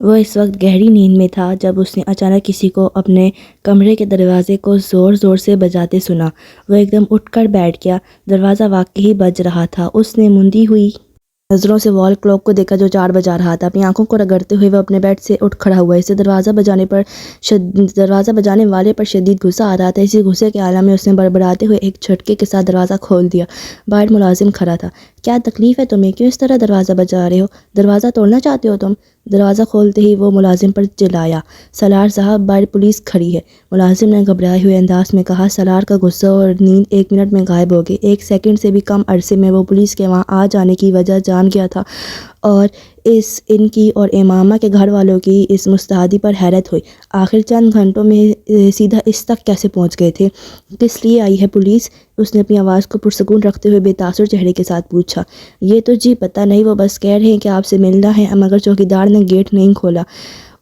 وہ اس وقت گہری نیند میں تھا جب اس نے اچانک کسی کو اپنے کمرے کے دروازے کو زور زور سے بجاتے سنا۔ وہ ایک دم اٹھ کر بیٹھ گیا۔ دروازہ واقعی بج رہا تھا۔ اس نے موندی ہوئی نظروں سے وال کلاک کو دیکھا جو 4 بجا رہا تھا۔ اپنی آنکھوں کو رگڑتے ہوئے وہ اپنے بیڈ سے اٹھ کھڑا ہوا۔ اسے دروازہ بجانے والے پر شدید غصہ آ رہا تھا۔ اسی غصے کے عالم میں اس نے بڑبڑاتے ہوئے ایک جھٹکے کے ساتھ دروازہ کھول دیا۔ باہر ملازم کھڑا تھا۔ کیا تکلیف ہے تمہیں؟ کیوں اس طرح دروازہ بجا رہے ہو؟ دروازہ توڑنا چاہتے ہو تم؟ دروازہ کھولتے ہی وہ ملازم پر چلایا۔ سالار صاحب، باہر پولیس کھڑی ہے۔ ملازم نے گھبرائے ہوئے انداز میں کہا۔ سالار کا غصہ اور نیند 1 منٹ میں غائب ہو گئی۔ 1 سیکنڈ سے بھی کم عرصے میں وہ پولیس کے وہاں آ جانے کی وجہ جان گیا تھا اور ان کی اور امامہ کے گھر والوں کی اس مستعدی پر حیرت ہوئی۔ آخر چند گھنٹوں میں سیدھا اس تک کیسے پہنچ گئے تھے؟ کس لیے آئی ہے پولیس؟ اس نے اپنی آواز کو پرسکون رکھتے ہوئے بے تاثر چہرے کے ساتھ پوچھا۔ یہ تو جی پتہ نہیں، وہ بس کہہ رہے ہیں کہ آپ سے ملنا ہے، مگر چوکیدار نے گیٹ نہیں کھولا۔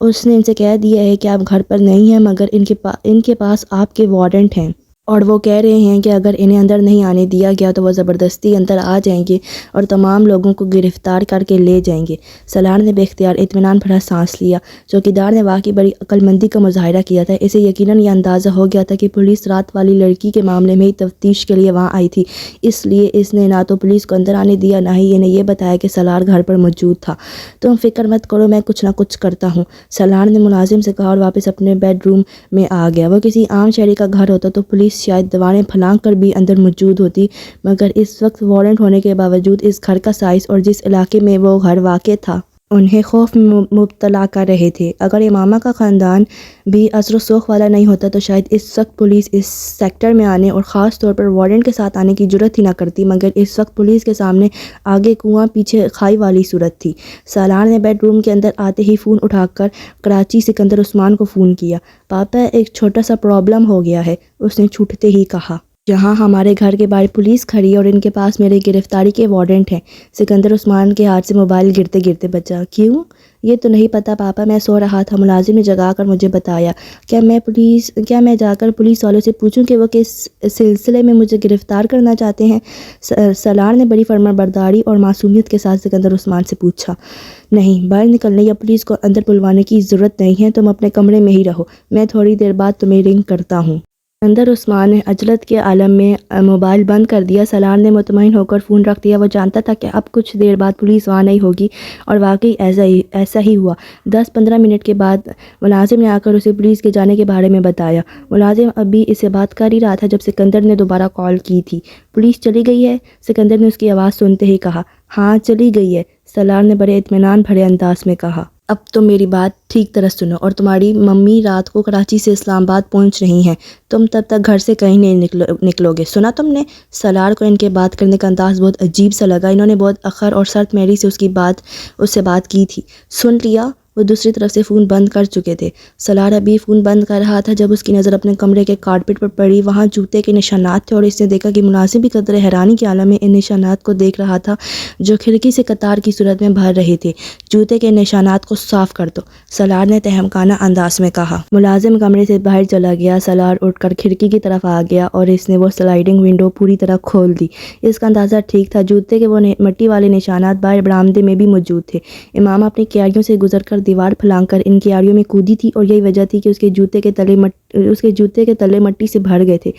اس نے ان سے کہہ دیا ہے کہ آپ گھر پر نہیں ہیں، مگر ان کے پاس آپ کے وارنٹ ہیں اور وہ کہہ رہے ہیں کہ اگر انہیں اندر نہیں آنے دیا گیا تو وہ زبردستی اندر آ جائیں گے اور تمام لوگوں کو گرفتار کر کے لے جائیں گے۔ سالار نے بے اختیار اطمینان بھرا سانس لیا۔ چوکیدار نے واقعی بڑی عقل مندی کا مظاہرہ کیا تھا۔ اسے یقیناً یہ اندازہ ہو گیا تھا کہ پولیس رات والی لڑکی کے معاملے میں ہی تفتیش کے لیے وہاں آئی تھی، اس لیے اس نے نہ تو پولیس کو اندر آنے دیا، نہ ہی انہیں یہ بتایا کہ سالار گھر پر موجود تھا۔ تم فکر مت کرو، میں کچھ نہ کچھ کرتا ہوں، سالار نے ملازم سے کہا اور واپس اپنے بیڈ روم میں آ گیا۔ وہ کسی عام شہری کا گھر ہوتا تو پولیس شاید دیواریں پھلانگ کر بھی اندر موجود ہوتی، مگر اس وقت وارنٹ ہونے کے باوجود اس گھر کا سائز اور جس علاقے میں وہ گھر واقع تھا انہیں خوف میں مبتلا کر رہے تھے۔ اگر امامہ کا خاندان بھی اثر و سوگ والا نہیں ہوتا تو شاید اس وقت پولیس اس سیکٹر میں آنے اور خاص طور پر وارنٹ کے ساتھ آنے کی جرات ہی نہ کرتی، مگر اس وقت پولیس کے سامنے آگے کنواں پیچھے کھائی والی صورت تھی۔ سالار نے بیڈ روم کے اندر آتے ہی فون اٹھا کر کراچی سکندر عثمان کو فون کیا۔ پاپا، ایک چھوٹا سا پرابلم ہو گیا ہے، اس نے چھوٹتے ہی کہا۔ جہاں ہمارے گھر کے باہر پولیس کھڑی ہے اور ان کے پاس میرے گرفتاری کے وارنٹ ہیں۔ سکندر عثمان کے ہاتھ سے موبائل گرتے گرتے بچا۔ کیوں؟ یہ تو نہیں پتا پاپا، میں سو رہا تھا، ملازم نے جگا کر مجھے بتایا۔ کیا میں جا کر پولیس والوں سے پوچھوں کہ وہ کس سلسلے میں مجھے گرفتار کرنا چاہتے ہیں؟ سالار نے بڑی فرمانبرداری اور معصومیت کے ساتھ سکندر عثمان سے پوچھا۔ نہیں، باہر نکلنے یا پولیس کو اندر بلوانے کی ضرورت نہیں ہے، تم اپنے کمرے میں ہی رہو، میں تھوڑی دیر بعد تمہیں رنگ کرتا ہوں۔ سکندر عثمان نے عجلت کے عالم میں موبائل بند کر دیا۔ سالار نے مطمئن ہو کر فون رکھ دیا۔ وہ جانتا تھا کہ اب کچھ دیر بعد پولیس وہاں نہیں ہوگی، اور واقعی ایسا ہی ہوا۔ 10-15 منٹ کے بعد ملازم نے آ کر اسے پولیس کے جانے کے بارے میں بتایا۔ ملازم ابھی اسے بات کر ہی رہا تھا جب سکندر نے دوبارہ کال کی تھی۔ پولیس چلی گئی ہے؟ سکندر نے اس کی آواز سنتے ہی کہا۔ ہاں چلی گئی ہے، سالار نے بڑے اطمینان بھرے انداز میں کہا۔ اب تو میری بات ٹھیک طرح سنو، اور تمہاری ممی رات کو کراچی سے اسلام آباد پہنچ رہی ہیں، تم تب تک گھر سے کہیں نہیں نکلو گے، سنا تم نے؟ سالار کو ان کے بات کرنے کا انداز بہت عجیب سا لگا۔ انہوں نے بہت اخر اور سرد میری سے اس سے بات کی تھی۔ سن لیا؟ وہ دوسری طرف سے فون بند کر چکے تھے۔ سالار ابھی فون بند کر رہا تھا جب اس کی نظر اپنے کمرے کے کارپٹ پر پڑی۔ وہاں جوتے کے نشانات تھے اور اس نے دیکھا کہ ملازم بھی قدرے حیرانی کے عالم میں ان نشانات کو دیکھ رہا تھا جو کھڑکی سے قطار کی صورت میں بھر رہے تھے۔ جوتے کے نشانات کو صاف کر دو، سالار نے تہمکانہ انداز میں کہا۔ ملازم کمرے سے باہر چلا گیا۔ سالار اٹھ کر کھڑکی کی طرف آ گیا اور اس نے وہ سلائیڈنگ ونڈو پوری طرح کھول دی۔ اس کا اندازہ ٹھیک تھا، جوتے کے وہ مٹی والے نشانات باہر برآمدے میں بھی موجود تھے۔ امامہ اپنی کیاریوں سے گزر کر دیوار پھلانگ کر ان کیاریوں میں کودی تھی، اور یہی وجہ تھی کہ اس کے جوتے کے تلے مٹی سے بھر گئے تھے۔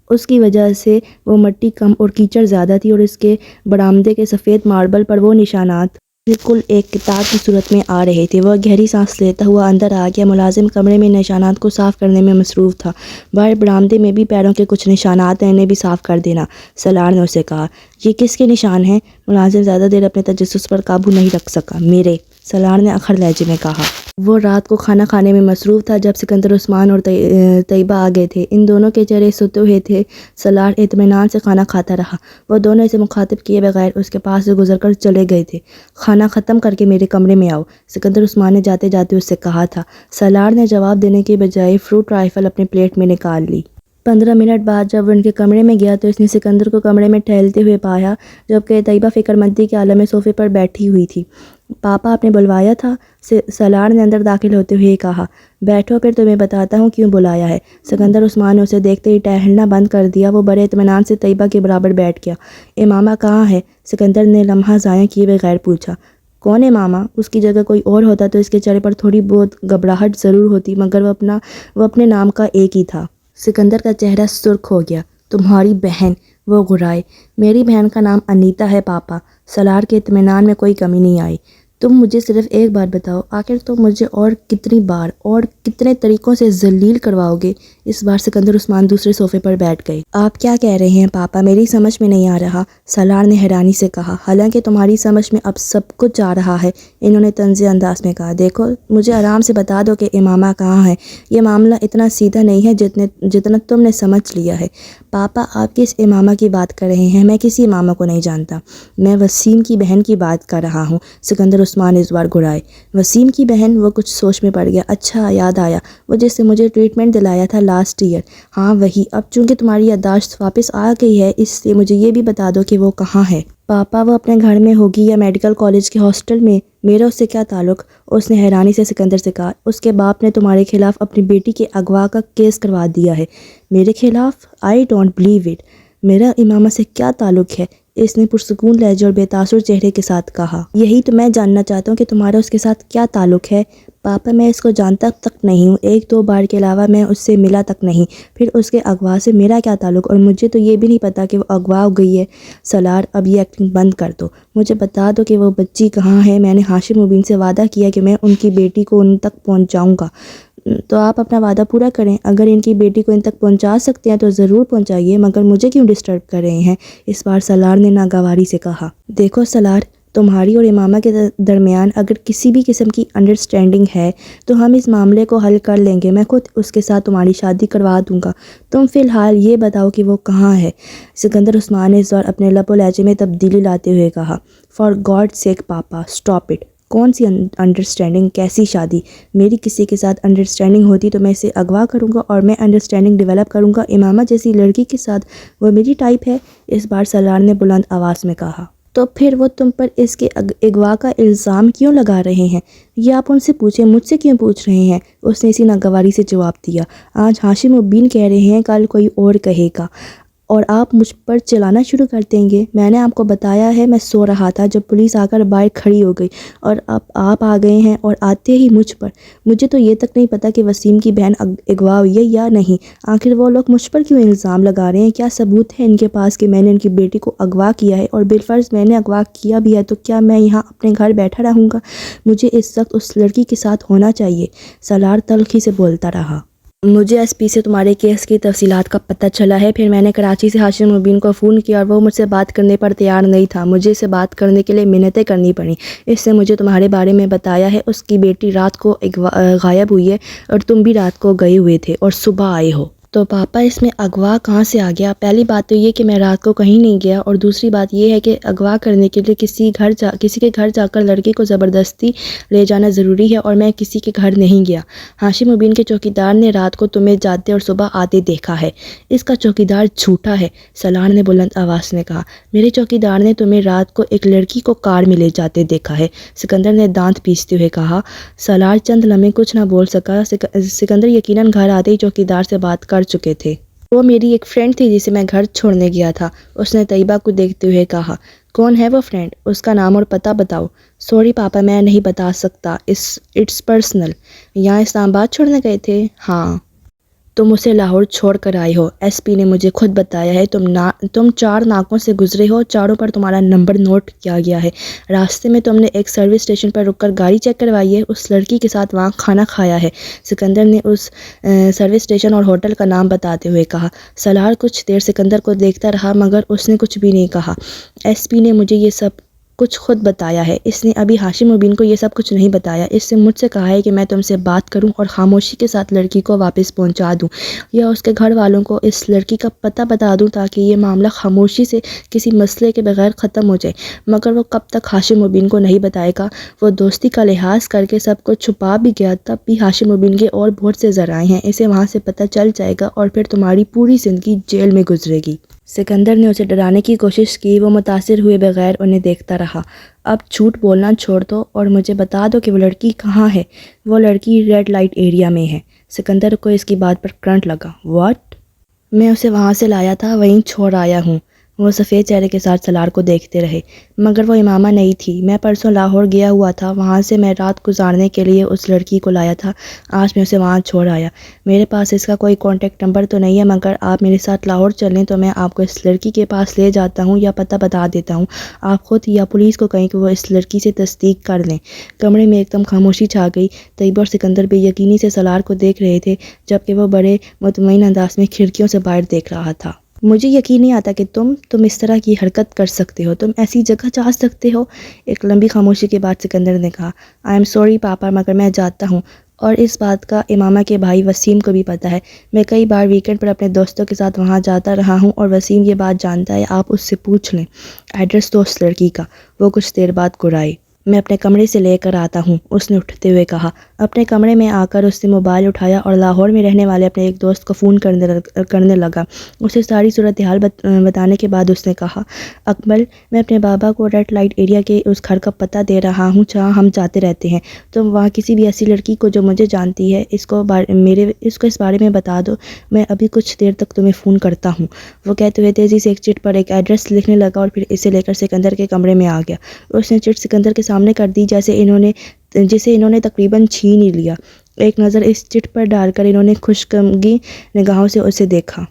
اس کی وجہ سے وہ مٹی کم اور کیچڑ زیادہ تھی، اور اس کے برآمدے کے سفید ماربل پر وہ نشانات بالکل ایک کتاب کی صورت میں آ رہے تھے۔ وہ گہری سانس لیتا ہوا اندر آ گیا۔ ملازم کمرے میں نشانات کو صاف کرنے میں مصروف تھا۔ باہر برآمدے میں بھی پیروں کے کچھ نشانات ہیں، انہیں بھی صاف کر دینا، سالار نے اسے کہا۔ یہ کس کے نشان ہیں؟ ملازم زیادہ دیر اپنے تجسس پر قابو نہیں رکھ سکا۔ میرے، سالار نے اخر لہجے میں کہا۔ وہ رات کو کھانا کھانے میں مصروف تھا جب سکندر عثمان اور طیبہ آ گئے تھے۔ ان دونوں کے چہرے ستے ہوئے تھے۔ سالار اطمینان سے کھانا کھاتا رہا۔ وہ دونوں اسے مخاطب کیے بغیر اس کے پاس سے گزر کر چلے گئے تھے۔ کھانا ختم کر کے میرے کمرے میں آؤ، سکندر عثمان نے جاتے جاتے اس سے کہا تھا۔ سالار نے جواب دینے کے بجائے فروٹ رائفل اپنے پلیٹ میں نکال لی۔ 15 منٹ بعد جب وہ ان کے کمرے میں گیا تو اس نے سکندر کو کمرے میں ٹہلتے ہوئے پایا، جبکہ طیبہ فکر مندی کے عالم میں صوفے پر بیٹھی ہوئی تھی۔ پاپا، آپ نے بلوایا تھا؟ سالار نے اندر داخل ہوتے ہوئے کہا۔ بیٹھو، پھر تمہیں بتاتا ہوں کیوں بلایا ہے۔ سکندر عثمان نے اسے دیکھتے ہی ٹہلنا بند کر دیا۔ وہ بڑے اطمینان سے طیبہ کے برابر بیٹھ گیا۔ امامہ کہاں ہے؟ سکندر نے لمحہ ضائع کیے بغیر پوچھا۔ کون ہے ماما؟ اس کی جگہ کوئی اور ہوتا تو اس کے چہرے پر تھوڑی بہت گھبراہٹ ضرور ہوتی، مگر وہ اپنے نام کا ایک ہی تھا۔ سکندر کا چہرہ سرخ ہو گیا۔ تمہاری بہن؟ وہ گھرائے۔ میری بہن کا نام انیتا ہے پاپا۔ سالار کے اطمینان میں کوئی کمی نہیں آئی۔ تم مجھے صرف ایک بات بتاؤ، آخر تم مجھے اور کتنی بار اور کتنے طریقوں سے ذلیل کرواؤ گے؟ اس بار سکندر عثمان دوسرے صوفے پر بیٹھ گئے۔ آپ کیا کہہ رہے ہیں پاپا؟ میری سمجھ میں نہیں آ رہا، سالار نے حیرانی سے کہا۔ حالانکہ تمہاری سمجھ میں اب سب کچھ آ رہا ہے، انہوں نے طنزِ انداز میں کہا۔ دیکھو، مجھے آرام سے بتا دو کہ امامہ کہاں ہے۔ یہ معاملہ اتنا سیدھا نہیں ہے جتنا تم نے سمجھ لیا ہے۔ پاپا، آپ کس امامہ کی بات کر رہے ہیں؟ میں کسی امامہ کو نہیں جانتا۔ میں وسیم کی بہن کی بات کر رہا ہوں۔ سکندر عثمان اس بار گھرائے۔ وسیم کی بہن؟ وہ کچھ سوچ میں پڑ گیا۔ اچھا، یاد آیا، وہ جس سے مجھے ٹریٹمنٹ دلایا تھا لاسٹ ایئر۔ ہاں وہی۔ اب چونکہ تمہاری یادداشت واپس آ گئی ہے، اس لیے مجھے یہ بھی بتا دو کہ وہ کہاں ہے۔ پاپا، وہ اپنے گھر میں ہوگی یا میڈیکل کالج کے ہاسٹل میں؟ میرا اس سے کیا تعلق؟ اس نے حیرانی سے سکندر سے کہا۔ اس کے باپ نے تمہارے خلاف اپنی بیٹی کے اغوا کا کیس کروا دیا ہے۔ میرے خلاف؟ I don't believe it. میرا امامہ سے کیا تعلق ہے؟ اس نے پرسکون لہجے اور بے تاثر چہرے کے ساتھ کہا۔ یہی تو میں جاننا چاہتا ہوں کہ تمہارا اس کے ساتھ کیا تعلق ہے۔ پاپا، میں اس کو جانتا تک نہیں ہوں، ایک دو بار کے علاوہ میں اس سے ملا تک نہیں۔ پھر اس کے اغوا سے میرا کیا تعلق؟ اور مجھے تو یہ بھی نہیں پتا کہ وہ اغوا ہو گئی ہے۔ سالار، اب یہ ایکٹنگ بند کر دو، مجھے بتا دو کہ وہ بچی کہاں ہے۔ میں نے ہاشم مبین سے وعدہ کیا کہ میں ان کی بیٹی کو ان تک پہنچاؤں گا، تو آپ اپنا وعدہ پورا کریں۔ اگر ان کی بیٹی کو ان تک پہنچا سکتے ہیں تو ضرور پہنچائیے، مگر مجھے کیوں ڈسٹرب کر رہے ہیں؟ اس بار سالار نے ناگواری سے کہا۔ دیکھو سالار، تمہاری اور امامہ کے درمیان اگر کسی بھی قسم کی انڈرسٹینڈنگ ہے تو ہم اس معاملے کو حل کر لیں گے۔ میں خود اس کے ساتھ تمہاری شادی کروا دوں گا۔ تم فی الحال یہ بتاؤ کہ وہ کہاں ہے۔ سکندر عثمان نے اس بار اپنے لب و لہجے میں تبدیلی لاتے ہوئے کہا۔ For God sake papa, stop it. کون سی انڈرسٹینڈنگ؟ کیسی شادی؟ میری کسی کے ساتھ انڈرسٹینڈنگ ہوتی تو میں اسے اغوا کروں گا اور میں انڈرسٹینڈنگ ڈیولپ کروں گا امامہ جیسی لڑکی کے ساتھ۔ وہ میری ٹائپ ہے؟ اس بار سالار نے بلند آواز میں کہا۔ تو پھر وہ تم پر اس کے اغوا کا الزام کیوں لگا رہے ہیں؟ یہ آپ ان سے پوچھیں، مجھ سے کیوں پوچھ رہے ہیں؟ اس نے اسی ناگواری سے جواب دیا۔ آج ہاشم مبین کہہ رہے ہیں، کل کوئی اور کہے گا، اور آپ مجھ پر چلانا شروع کر دیں گے۔ میں نے آپ کو بتایا ہے، میں سو رہا تھا جب پولیس آ کر باہر کھڑی ہو گئی، اور اب آپ آ گئے ہیں اور آتے ہی مجھ پر۔ مجھے تو یہ تک نہیں پتا کہ وسیم کی بہن اغوا ہوئی ہے یا نہیں۔ آخر وہ لوگ مجھ پر کیوں الزام لگا رہے ہیں؟ کیا ثبوت ہے ان کے پاس کہ میں نے ان کی بیٹی کو اغوا کیا ہے؟ اور بالفرض میں نے اغوا کیا بھی ہے تو کیا میں یہاں اپنے گھر بیٹھا رہوں گا؟ مجھے اس وقت اس لڑکی کے ساتھ ہونا چاہیے۔ سالار تلخی سے بولتا رہا۔ مجھے ایس پی سے تمہارے کیس کی تفصیلات کا پتہ چلا ہے، پھر میں نے کراچی سے ہاشم مبین کو فون کیا اور وہ مجھ سے بات کرنے پر تیار نہیں تھا۔ مجھے اسے بات کرنے کے لیے منتیں کرنی پڑیں۔ اس نے مجھے تمہارے بارے میں بتایا ہے، اس کی بیٹی رات کو غائب ہوئی ہے اور تم بھی رات کو گئے ہوئے تھے اور صبح آئے ہو۔ تو پاپا، اس میں اغوا کہاں سے آ گیا؟ پہلی بات تو یہ کہ میں رات کو کہیں نہیں گیا، اور دوسری بات یہ ہے کہ اغوا کرنے کے لیے کسی کے گھر جا کر لڑکی کو زبردستی لے جانا ضروری ہے، اور میں کسی کے گھر نہیں گیا۔ ہاشم مبین کے چوکیدار نے رات کو تمہیں جاتے اور صبح آتے دیکھا ہے۔ اس کا چوکیدار جھوٹا ہے، سالار نے بلند آواز میں کہا۔ میرے چوکیدار نے تمہیں رات کو ایک لڑکی کو کار میں لے جاتے دیکھا ہے، سکندر نے دانت پیستے ہوئے کہا۔ سالار چند لمحے کچھ نہ بول سکا۔ سکندر یقیناً گھر آتے ہی چوکیدار سے بات کر چکے تھے۔ وہ میری ایک فرینڈ تھی جسے میں گھر چھوڑنے گیا تھا، اس نے طیبہ کو دیکھتے ہوئے کہا۔ کون ہے وہ فرینڈ؟ اس کا نام اور پتہ بتاؤ۔ سوری پاپا، میں نہیں بتا سکتا، اٹس پرسنل۔ یہاں اسلام آباد چھوڑنے گئے تھے؟ ہاں۔ تم اسے لاہور چھوڑ کر آئے ہو، ایس پی نے مجھے خود بتایا ہے۔ تم 4 ناکوں سے گزرے ہو، چاروں پر تمہارا نمبر نوٹ کیا گیا ہے۔ راستے میں تم نے ایک سروس اسٹیشن پر رک کر گاڑی چیک کروائی ہے، اس لڑکی کے ساتھ وہاں کھانا کھایا ہے۔ سکندر نے اس سروس اسٹیشن اور ہوٹل کا نام بتاتے ہوئے کہا۔ سالار کچھ دیر سکندر کو دیکھتا رہا، مگر اس نے کچھ بھی نہیں کہا۔ ایس پی نے مجھے یہ سب کچھ خود بتایا ہے، اس نے ابھی ہاشم مبین کو یہ سب کچھ نہیں بتایا۔ اس سے مجھ سے کہا ہے کہ میں تم سے بات کروں اور خاموشی کے ساتھ لڑکی کو واپس پہنچا دوں، یا اس کے گھر والوں کو اس لڑکی کا پتہ بتا دوں، تاکہ یہ معاملہ خاموشی سے کسی مسئلے کے بغیر ختم ہو جائے۔ مگر وہ کب تک ہاشم مبین کو نہیں بتائے گا؟ وہ دوستی کا لحاظ کر کے سب کچھ چھپا بھی گیا، تب بھی ہاشم مبین کے اور بہت سے ذرائع ہیں، اسے وہاں سے پتہ چل جائے گا اور پھر تمہاری پوری زندگی جیل میں گزرے گی۔ سکندر نے اسے ڈرانے کی کوشش کی، وہ متاثر ہوئے بغیر انہیں دیکھتا رہا۔ اب جھوٹ بولنا چھوڑ دو اور مجھے بتا دو کہ وہ لڑکی کہاں ہے۔ وہ لڑکی ریڈ لائٹ ایریا میں ہے۔ سکندر کو اس کی بات پر کرنٹ لگا۔ واٹ؟ میں اسے وہاں سے لایا تھا، وہیں چھوڑ آیا ہوں۔ وہ سفید چہرے کے ساتھ سالار کو دیکھتے رہے۔ مگر وہ امامہ نہیں تھی۔ میں پرسوں لاہور گیا ہوا تھا، وہاں سے میں رات گزارنے کے لیے اس لڑکی کو لایا تھا، آج میں اسے وہاں چھوڑ آیا۔ میرے پاس اس کا کوئی کانٹیکٹ نمبر تو نہیں ہے، مگر آپ میرے ساتھ لاہور چلیں تو میں آپ کو اس لڑکی کے پاس لے جاتا ہوں یا پتہ بتا دیتا ہوں، آپ خود یا پولیس کو کہیں کہ وہ اس لڑکی سے تصدیق کر لیں۔ کمرے میں ایک دم خاموشی چھا گئی۔ طیبہ اور سکندر بے یقینی سے سالار کو دیکھ رہے تھے، جبکہ وہ بڑے مطمئن انداز میں کھڑکیوں سے باہر دیکھ رہا تھا۔ مجھے یقین نہیں آتا کہ تم اس طرح کی حرکت کر سکتے ہو، تم ایسی جگہ جا سکتے ہو۔ ایک لمبی خاموشی کے بعد سکندر نے کہا، آئی ایم سوری پاپا، مگر میں جاتا ہوں، اور اس بات کا امامہ کے بھائی وسیم کو بھی پتہ ہے۔ میں کئی بار ویکنڈ پر اپنے دوستوں کے ساتھ وہاں جاتا رہا ہوں اور وسیم یہ بات جانتا ہے، آپ اس سے پوچھ لیں ایڈریس تو اس لڑکی کا۔ وہ کچھ دیر بعد گرائے۔ میں اپنے کمرے سے لے کر آتا ہوں، اس نے اٹھتے ہوئے کہا۔ اپنے کمرے میں آ کر اس نے موبائل اٹھایا اور لاہور میں رہنے والے اپنے ایک دوست کو فون کرنے لگا۔ اسے ساری صورتحال بتانے کے بعد اس نے کہا، اکمل، میں اپنے بابا کو ریڈ لائٹ ایریا کے اس گھر کا پتہ دے رہا ہوں جہاں ہم جاتے رہتے ہیں، تم وہاں کسی بھی ایسی لڑکی کو جو مجھے جانتی ہے اس کو اس بارے میں بتا دو، میں ابھی کچھ دیر تک تمہیں فون کرتا ہوں۔ وہ کہتے ہوئے تیزی سے ایک چٹ پر ایک ایڈریس لکھنے لگا اور پھر اسے لے کر سکندر کے کمرے میں آ گیا۔ اس نے چٹ سکندر کے سامنے کر دی جسے انہوں نے تقریباً چھین ہی لیا۔ ایک نظر اس چٹ پر ڈال کر انہوں نے خوشگم نگاہوں سے اسے دیکھا۔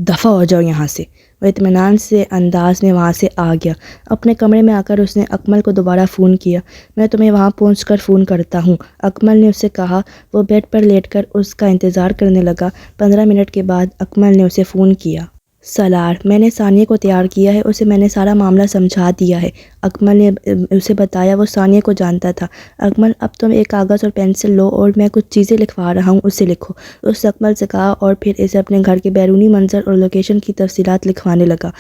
دفع ہو جاؤ یہاں سے۔ وہ اطمینان سے انداز میں وہاں سے آ گیا۔ اپنے کمرے میں آ کر اس نے اکمل کو دوبارہ فون کیا۔ میں تمہیں وہاں پہنچ کر فون کرتا ہوں، اکمل نے اسے کہا۔ وہ بیڈ پر لیٹ کر اس کا انتظار کرنے لگا۔ 15 منٹ کے بعد اکمل نے اسے فون کیا۔ سالار، میں نے ثانیہ کو تیار کیا ہے، اسے میں نے سارا معاملہ سمجھا دیا ہے۔ اکمل نے اسے بتایا وہ ثانیہ کو جانتا تھا۔ اکمل، اب تم ایک کاغذ اور پینسل لو اور میں کچھ چیزیں لکھوا رہا ہوں، اسے لکھو، اس نے اکمل سے کہا اور پھر اسے اپنے گھر کے بیرونی منظر اور لوکیشن کی تفصیلات لکھوانے لگا۔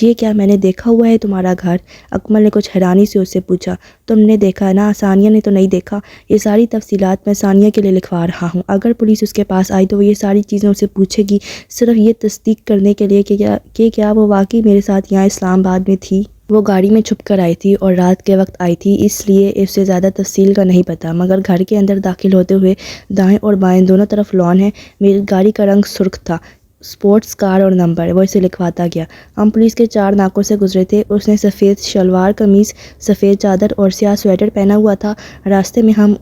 یہ کیا میں نے دیکھا ہوا ہے تمہارا گھر؟ اکمل نے کچھ حیرانی سے اس سے پوچھا۔ تم نے دیکھا نا، ثانیہ نے تو نہیں دیکھا۔ یہ ساری تفصیلات میں ثانیہ کے لیے لکھوا رہا ہوں، اگر پولیس اس کے پاس آئی تو وہ یہ ساری چیزیں اسے پوچھے گی، صرف یہ تصدیق کرنے کے لیے کہ کیا وہ واقعی میرے ساتھ یہاں اسلام آباد میں تھی۔ وہ گاڑی میں چھپ کر آئی تھی اور رات کے وقت آئی تھی، اس لیے اسے زیادہ تفصیل کا نہیں پتہ، مگر گھر کے اندر داخل ہوتے ہوئے دائیں اور بائیں دونوں طرف لان ہے۔ میری گاڑی کا رنگ سرخ تھا، اسپورٹس کار اور نمبر، وہ اسے لکھواتا گیا۔ ہم پولیس کے 4 ناکوں سے گزرے تھے۔ اس نے سفید شلوار قمیص، سفید چادر اور سیاہ سویٹر پہنا ہوا تھا۔ راستے میں ہم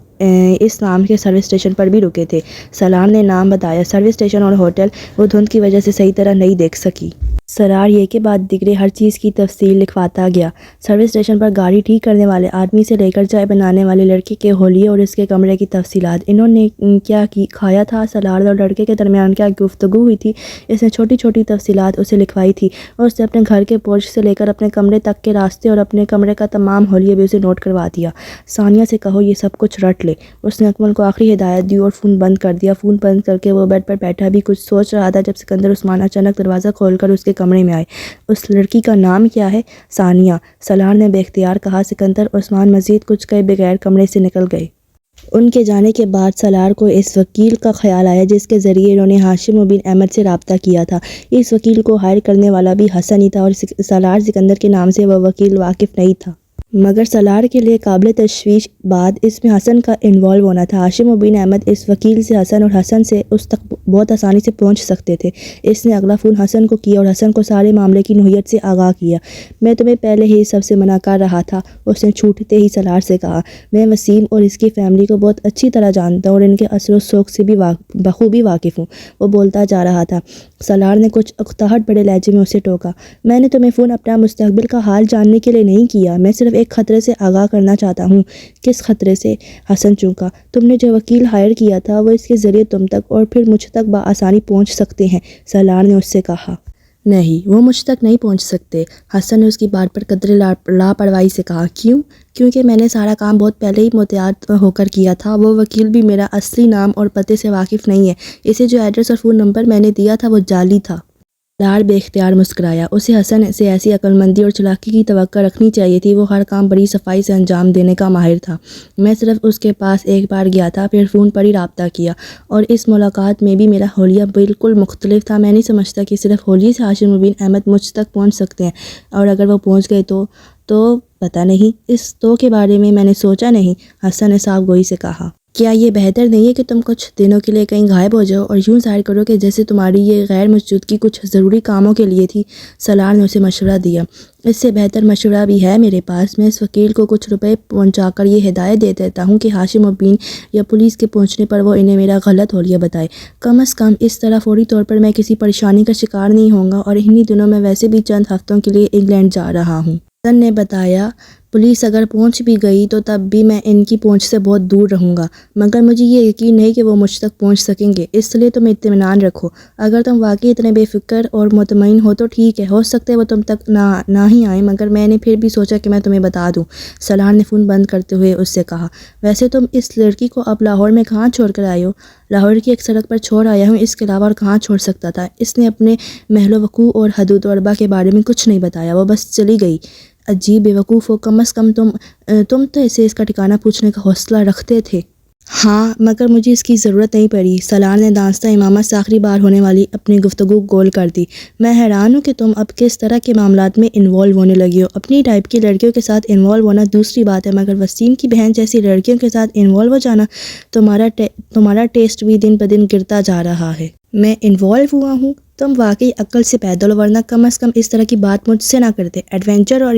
اس نام کے سروس اسٹیشن پر بھی رکے تھے۔ سالار نے نام بتایا، سروس اسٹیشن اور ہوٹل۔ وہ دھند کی وجہ سے صحیح طرح نہیں دیکھ سکی۔ سالار یہ کے بعد دیگرے ہر چیز کی تفصیل لکھواتا گیا، سروس اسٹیشن پر گاڑی ٹھیک کرنے والے آدمی سے لے کر چائے بنانے والے لڑکے کے حولیے اور اس کے کمرے کی تفصیلات، انہوں نے کیا کھایا تھا، سالار اور لڑکے کے درمیان کیا گفتگو ہوئی تھی، اس نے چھوٹی چھوٹی تفصیلات اسے لکھوائی تھی۔ اور اس نے اپنے گھر کے پورچ سے لے کر اپنے کمرے تک کے راستے اور اپنے کمرے کا تمام حولیہ بھی اسے نوٹ کروا دیا۔ ثانیہ سے کہو یہ سب کچھ رٹ لے، اس نے اکمل کو آخری ہدایت دی اور فون بند کر دیا۔ فون بند کر کے وہ بیڈ پر بیٹھا بھی کچھ سوچ رہا تھا جب سکندر عثمان اچانک دروازہ کھول کر اس کے کمرے میں آئے۔ اس لڑکی کا نام کیا ہے؟ ثانیہ، سالار نے بے اختیار کہا۔ سکندر عثمان مزید کچھ کہے بغیر کمرے سے نکل گئے۔ ان کے جانے کے بعد سالار کو اس وکیل کا خیال آیا جس کے ذریعے انہوں نے ہاشم بن احمد سے رابطہ کیا تھا۔ اس وکیل کو ہائر کرنے والا بھی حسن ہی تھا اور سالار سکندر کے نام سے وہ وکیل واقف نہیں تھا، مگر سالار کے لیے قابل تشویش بات اس میں حسن کا انوالو ہونا تھا۔ ہاشم بن احمد اس وکیل سے حسن اور حسن سے اس تک بہت آسانی سے پہنچ سکتے تھے۔ اس نے اگلا فون حسن کو کیا اور حسن کو سارے معاملے کی نوعیت سے آگاہ کیا۔ میں تمہیں پہلے ہی سب سے منع کر رہا تھا، اس نے چھوٹتے ہی سالار سے کہا۔ میں وسیم اور اس کی فیملی کو بہت اچھی طرح جانتا ہوں اور ان کے اثر و سوق سے بھی بخوبی واقف ہوں، وہ بولتا جا رہا تھا۔ سالار نے کچھ اکتاہٹ بڑے لہجے میں اسے ٹوکا۔ میں نے تمہیں فون اپنا مستقبل کا حال جاننے کے لیے نہیں کیا، میں صرف ایک خطرے سے آگاہ کرنا چاہتا ہوں۔ کس خطرے سے؟ حسن چونکا۔ تم نے جو وکیل ہائر کیا تھا وہ اس کے ذریعے تم تک اور پھر مجھ تک بآسانی پہنچ سکتے ہیں، سالار نے اس سے کہا۔ نہیں، وہ مجھ تک نہیں پہنچ سکتے، حسن نے اس کی بات پر قدرے لاپرواہی سے کہا۔ کیوں؟ کیونکہ میں نے سارا کام بہت پہلے ہی محتاط ہو کر کیا تھا۔ وہ وکیل بھی میرا اصلی نام اور پتے سے واقف نہیں ہے، اسے جو ایڈریس اور فون نمبر میں نے دیا تھا وہ جعلی تھا۔ سالار بے اختیار مسکرایا۔ اسے حسن سے ایسی عقل مندی اور چالاکی کی توقع رکھنی چاہیے تھی، وہ ہر کام بڑی صفائی سے انجام دینے کا ماہر تھا۔ میں صرف اس کے پاس ایک بار گیا تھا، پھر فون پر ہی رابطہ کیا، اور اس ملاقات میں بھی میرا حولیہ بالکل مختلف تھا۔ میں نہیں سمجھتا کہ صرف حولیے سے ہاشم بن احمد مجھ تک پہنچ سکتے ہیں، اور اگر وہ پہنچ گئے تو پتہ نہیں، اس تو کے بارے میں نے سوچا نہیں، حسن نے صاف گوئی سے کہا۔ کیا یہ بہتر نہیں ہے کہ تم کچھ دنوں کے لیے کہیں غائب ہو جاؤ اور یوں ظاہر کرو کہ جیسے تمہاری یہ غیر موجودگی کچھ ضروری کاموں کے لیے تھی؟ سالار نے اسے مشورہ دیا۔ اس سے بہتر مشورہ بھی ہے میرے پاس۔ میں اس وکیل کو کچھ روپے پہنچا کر یہ ہدایت دے دیتا ہوں کہ ہاشم الدین یا پولیس کے پہنچنے پر وہ انہیں میرا غلط حولیہ بتائے۔ کم از کم اس طرح فوری طور پر میں کسی پریشانی کا شکار نہیں ہوں گا، اور انہی دنوں میں ویسے بھی چند ہفتوں کے لیے انگلینڈ جا رہا ہوں۔ حسن نے بتایا، پولیس اگر پہنچ بھی گئی تو تب بھی میں ان کی پہنچ سے بہت دور رہوں گا، مگر مجھے یہ یقین نہیں کہ وہ مجھ تک پہنچ سکیں گے، اس لیے تم اطمینان رکھو۔ اگر تم واقعی اتنے بے فکر اور مطمئن ہو تو ٹھیک ہے، ہو سکتا ہے وہ تم تک نہ ہی آئیں، مگر میں نے پھر بھی سوچا کہ میں تمہیں بتا دوں۔ سالار نے فون بند کرتے ہوئے اس سے کہا، ویسے تم اس لڑکی کو اب لاہور میں کہاں چھوڑ کر آئے ہو؟ لاہور کی ایک سڑک پر چھوڑ آیا ہوں، اس کے علاوہ اور کہاں چھوڑ سکتا تھا؟ اس نے اپنے محل و وقوع اور حدود و اربا کے بارے میں کچھ نہیں بتایا، وہ بس چلی گئی۔ عجیب بے وقوف ہو، کم از کم تم تو اسے اس کا ٹھکانہ پوچھنے کا حوصلہ رکھتے تھے۔ ہاں، مگر مجھے اس کی ضرورت نہیں پڑی۔ سالار نے دانستہ امامت سے آخری بار ہونے والی اپنی گفتگو گول کر دی۔ میں حیران ہوں کہ تم اب کس طرح کے معاملات میں انوالو ہونے لگی ہو۔ اپنی ٹائپ کی لڑکیوں کے ساتھ انوالو ہونا دوسری بات ہے، مگر وسیم کی بہن جیسی لڑکیوں کے ساتھ انوالو ہو جانا، تمہارا ٹیسٹ بھی دن بدن گرتا جا رہا ہے۔ میں انوالو ہوا ہوں؟ تم واقعی عقل سے پیدل ہو، ورنہ کم از کم اس طرح کی بات مجھ سے نہ کرتے۔ ایڈونچر اور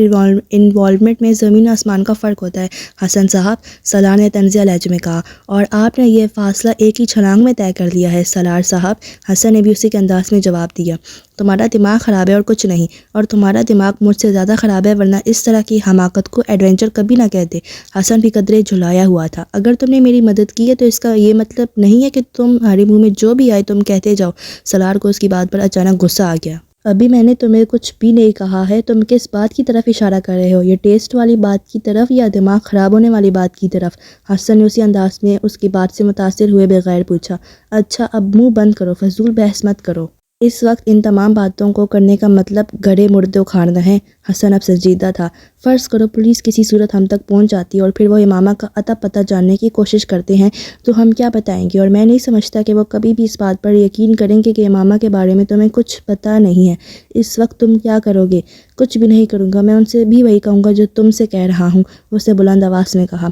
انوالومنٹ میں زمین و آسمان کا فرق ہوتا ہے حسن صاحب، سالار نے طنزیہ لہجے میں کہا، اور آپ نے یہ فاصلہ ایک ہی چھلانگ میں طے کر لیا ہے سالار صاحب۔ حسن نے بھی اسی کے انداز میں جواب دیا، تمہارا دماغ خراب ہے اور کچھ نہیں، اور تمہارا دماغ مجھ سے زیادہ خراب ہے، ورنہ اس طرح کی حماقت کو ایڈونچر کبھی نہ کہتے۔ حسن بھی قدرے جھلایا ہوا تھا۔ اگر تم نے میری مدد کی ہے تو اس کا یہ مطلب نہیں ہے کہ تمہارے منہ میں جو بھی آئے تم کہتے جاؤ۔ سالار کو اس کی بات پر اچانک غصہ آ گیا۔ ابھی میں نے تمہیں کچھ بھی نہیں کہا ہے، تم کس بات کی طرف اشارہ کر رہے ہو؟ یہ ٹیسٹ والی بات کی طرف یا دماغ خراب ہونے والی بات کی طرف؟ حسن نے اسی انداز میں اس کی بات سے متاثر ہوئے بغیر پوچھا۔ اچھا، اب منہ بند کرو، فضول بحث مت کرو۔ اس وقت ان تمام باتوں کو کرنے کا مطلب گڑھے مردے اکھاڑنا ہے۔ حسن اب سنجیدہ تھا۔ فرض کرو پولیس کسی صورت ہم تک پہنچ جاتی اور پھر وہ امامہ کا اتا پتہ جاننے کی کوشش کرتے ہیں تو ہم کیا بتائیں گے؟ اور میں نہیں سمجھتا کہ وہ کبھی بھی اس بات پر یقین کریں گے کہ امامہ کے بارے میں تمہیں کچھ پتہ نہیں ہے۔ اس وقت تم کیا کرو گے؟ کچھ بھی نہیں کروں گا، میں ان سے بھی وہی کہوں گا جو تم سے کہہ رہا ہوں، اس نے بلند آواز میں کہا۔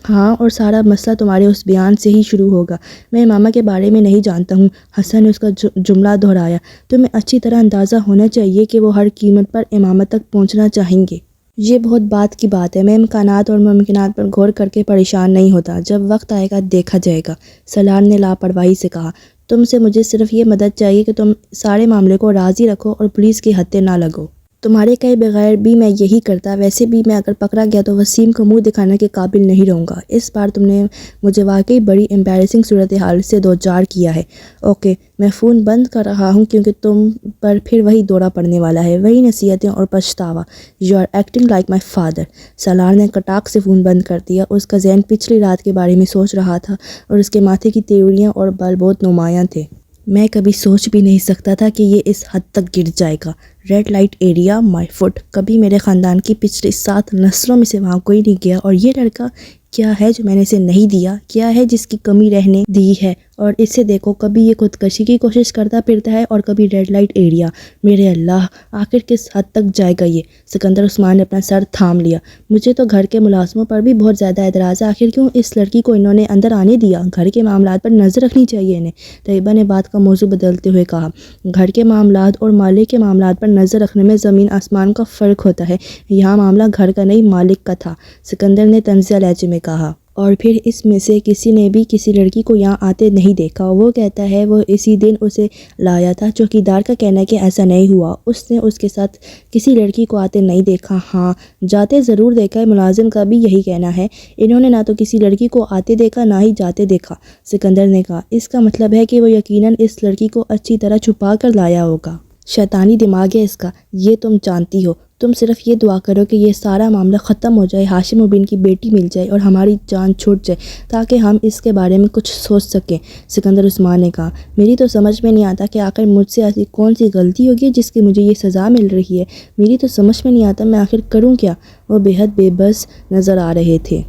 ہاں، اور سارا مسئلہ تمہارے اس بیان سے ہی شروع ہوگا۔ میں امامہ کے بارے میں نہیں جانتا ہوں، حسن نے اس کا جملہ دہرایا۔ تمہیں اچھی طرح اندازہ ہونا چاہیے کہ وہ ہر قیمت پر امامہ تک پہنچنا چاہیں گے۔ یہ بہت بات کی بات ہے، میں امکانات اور ممکنات پر غور کر کے پریشان نہیں ہوتا، جب وقت آئے گا دیکھا جائے گا، سالار نے لاپرواہی سے کہا۔ تم سے مجھے صرف یہ مدد چاہیے کہ تم سارے معاملے کو راضی رکھو اور پولیس کی ہتھے نہ لگو۔ تمہارے کہے بغیر بھی میں یہی کرتا، ویسے بھی میں اگر پکڑا گیا تو وسیم کو منہ دکھانے کے قابل نہیں رہوں گا۔ اس بار تم نے مجھے واقعی بڑی امبیرسنگ صورتحال سے دوچار کیا ہے۔ اوکے، میں فون بند کر رہا ہوں کیونکہ تم پر پھر وہی دورہ پڑنے والا ہے، وہی نصیحتیں اور پچھتاوا۔ You are acting like my father. Salar نے کٹاک سے فون بند کر دیا۔ اس کا ذہن پچھلی رات کے بارے میں سوچ رہا تھا اور اس کے ماتھے کی تیوریاں اور بال بہت نمایاں تھے۔ میں کبھی سوچ بھی نہیں سکتا تھا کہ یہ اس حد تک گر جائے گا۔ ریڈ لائٹ ایریا، مائی فٹ، کبھی میرے خاندان کی پچھلی 7 نسلوں میں سے وہاں کوئی نہیں گیا، اور یہ لڑکا کیا ہے جو میں نے اسے نہیں دیا؟ کیا ہے جس کی کمی رہنے دی ہے؟ اور اسے دیکھو، کبھی یہ خودکشی کی کوشش کرتا پھرتا ہے اور کبھی ریڈ لائٹ ایریا۔ میرے اللہ، آخر کس حد تک جائے گا یہ؟ سکندر عثمان نے اپنا سر تھام لیا۔ مجھے تو گھر کے ملازموں پر بھی بہت زیادہ اعتراض ہے، آخر کیوں اس لڑکی کو انہوں نے اندر آنے دیا؟ گھر کے معاملات پر نظر رکھنی چاہیے انہیں، طیبہ نے بات کا موضوع بدلتے ہوئے کہا۔ گھر کے معاملات اور مالک کے معاملات پر نظر رکھنے میں زمین آسمان کا فرق ہوتا ہے۔ یہاں معاملہ گھر کا نہیں مالک کا تھا، سکندر نے طنزیہ لہجے میں کہا۔ اور پھر اس میں سے کسی نے بھی کسی لڑکی کو یہاں آتے نہیں دیکھا۔ وہ کہتا ہے وہ اسی دن اسے لایا تھا۔ چوکیدار کا کہنا ہے کہ ایسا نہیں ہوا، اس نے اس کے ساتھ کسی لڑکی کو آتے نہیں دیکھا۔ ہاں، جاتے ضرور دیکھا ہے، ملازم کا بھی یہی کہنا ہے۔ انہوں نے نہ تو کسی لڑکی کو آتے دیکھا نہ ہی جاتے دیکھا، سکندر نے کہا۔ اس کا مطلب ہے کہ وہ یقیناً اس لڑکی کو اچھی طرح چھپا کر لایا ہوگا۔ شیطانی دماغ ہے اس کا، یہ تم جانتی ہو۔ تم صرف یہ دعا کرو کہ یہ سارا معاملہ ختم ہو جائے، ہاشم الدین کی بیٹی مل جائے اور ہماری جان چھوٹ جائے تاکہ ہم اس کے بارے میں کچھ سوچ سکیں، سکندر عثمان نے کہا۔ میری تو سمجھ میں نہیں آتا کہ آخر مجھ سے ایسی کون سی غلطی ہوگی جس کی مجھے یہ سزا مل رہی ہے۔ میری تو سمجھ میں نہیں آتا میں آخر کروں کیا؟ وہ بے حد بے بس نظر آ رہے تھے۔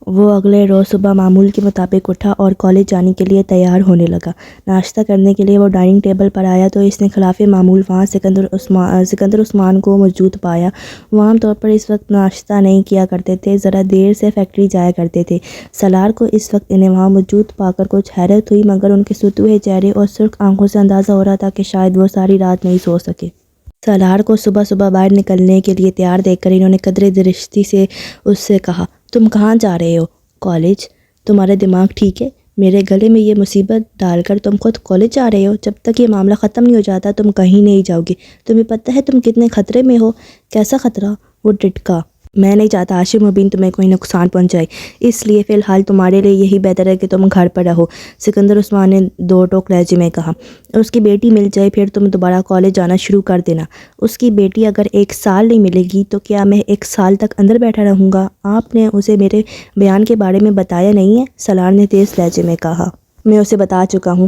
وہ اگلے روز صبح معمول کے مطابق اٹھا اور کالج جانے کے لیے تیار ہونے لگا۔ ناشتہ کرنے کے لیے وہ ڈائننگ ٹیبل پر آیا تو اس نے خلاف معمول وہاں سکندر عثمان کو موجود پایا۔ وہ عام طور پر اس وقت ناشتہ نہیں کیا کرتے تھے، ذرا دیر سے فیکٹری جایا کرتے تھے۔ سالار کو اس وقت انہیں وہاں موجود پا کر کچھ حیرت ہوئی، مگر ان کے ستوئے ہوئے چہرے اور سرخ آنکھوں سے اندازہ ہو رہا تھا کہ شاید وہ ساری رات نہیں سو سکے۔ سالار کو صبح صبح باہر نکلنے کے لیے تیار دیکھ کر انہوں نے قدرے درشتی سے اس سے کہا، تم کہاں جا رہے ہو؟ کالج۔ تمہارا دماغ ٹھیک ہے؟ میرے گلے میں یہ مصیبت ڈال کر تم خود کالج جا رہے ہو؟ جب تک یہ معاملہ ختم نہیں ہو جاتا تم کہیں نہیں جاؤ گے۔ تمہیں پتہ ہے تم کتنے خطرے میں ہو؟ کیسا خطرہ؟ وہ ڈٹکا۔ میں نہیں چاہتا ہاشم مبین تمہیں کوئی نقصان پہنچائے، اس لیے فی الحال تمہارے لیے یہی بہتر ہے کہ تم گھر پر رہو، سکندر عثمان نے دو ٹوک لہجے میں کہا۔ اس کی بیٹی مل جائے پھر تم دوبارہ کالج جانا شروع کر دینا۔ اس کی بیٹی اگر 1 سال نہیں ملے گی تو کیا میں 1 سال تک اندر بیٹھا رہوں گا؟ آپ نے اسے میرے بیان کے بارے میں بتایا نہیں ہے؟ سالار نے تیز لہجے میں کہا۔ میں اسے بتا چکا ہوں۔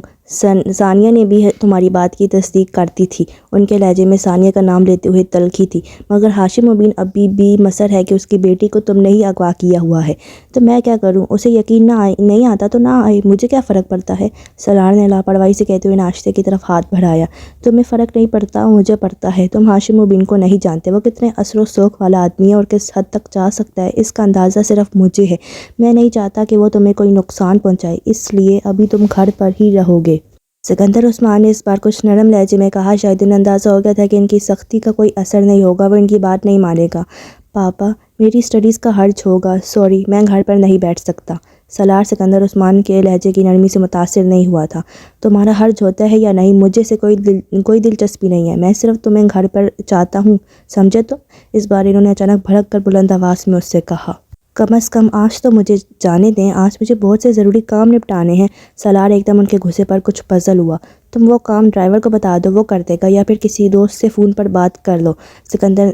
ثانیہ نے بھی تمہاری بات کی تصدیق کرتی تھی۔ ان کے لہجے میں ثانیہ کا نام لیتے ہوئے تلخی تھی۔ مگر ہاشم مبین ابھی بھی مصر ہے کہ اس کی بیٹی کو تم نے ہی اغوا کیا ہوا ہے۔ تو میں کیا کروں؟ اسے یقین نہیں آتا تو نہ آئے، مجھے کیا فرق پڑتا ہے؟ سالار نے لاپرواہی سے کہتے ہوئے ناشتے کی طرف ہاتھ بڑھایا۔ تمہیں فرق نہیں پڑتا، مجھے پڑتا ہے۔ تم ہاشم مبین کو نہیں جانتے، وہ کتنے اثر و سوگ والا آدمی ہے اور کس حد تک جا سکتا ہے، اس کا اندازہ صرف مجھے ہے۔ میں نہیں چاہتا کہ وہ تمہیں کوئی نقصان پہنچائے، اس لیے ابھی تم گھر پر ہی رہو گے۔ سکندر عثمان نے اس بار کچھ نرم لہجے میں کہا۔ شاید انہیں اندازہ ہو گیا تھا کہ ان کی سختی کا کوئی اثر نہیں ہوگا، وہ ان کی بات نہیں مانے گا۔ پاپا، میری اسٹڈیز کا حرج ہوگا، سوری، میں گھر پر نہیں بیٹھ سکتا۔ سالار سکندر عثمان کے لہجے کی نرمی سے متاثر نہیں ہوا تھا۔ تمہارا حرج ہوتا ہے یا نہیں مجھے سے کوئی دلچسپی نہیں ہے، میں صرف تمہیں گھر پر چاہتا ہوں، سمجھے؟ تو اس بار انہوں نے اچانک بھڑک کر بلند آواز میں اس سے کہا۔ کم از کم آج تو مجھے جانے دیں، آج مجھے بہت سے ضروری کام نپٹانے ہیں۔ سالار ایک دم ان کے غصے پر کچھ پزل ہوا۔ تم وہ کام ڈرائیور کو بتا دو، وہ کر دے گا، یا پھر کسی دوست سے فون پر بات کر لو،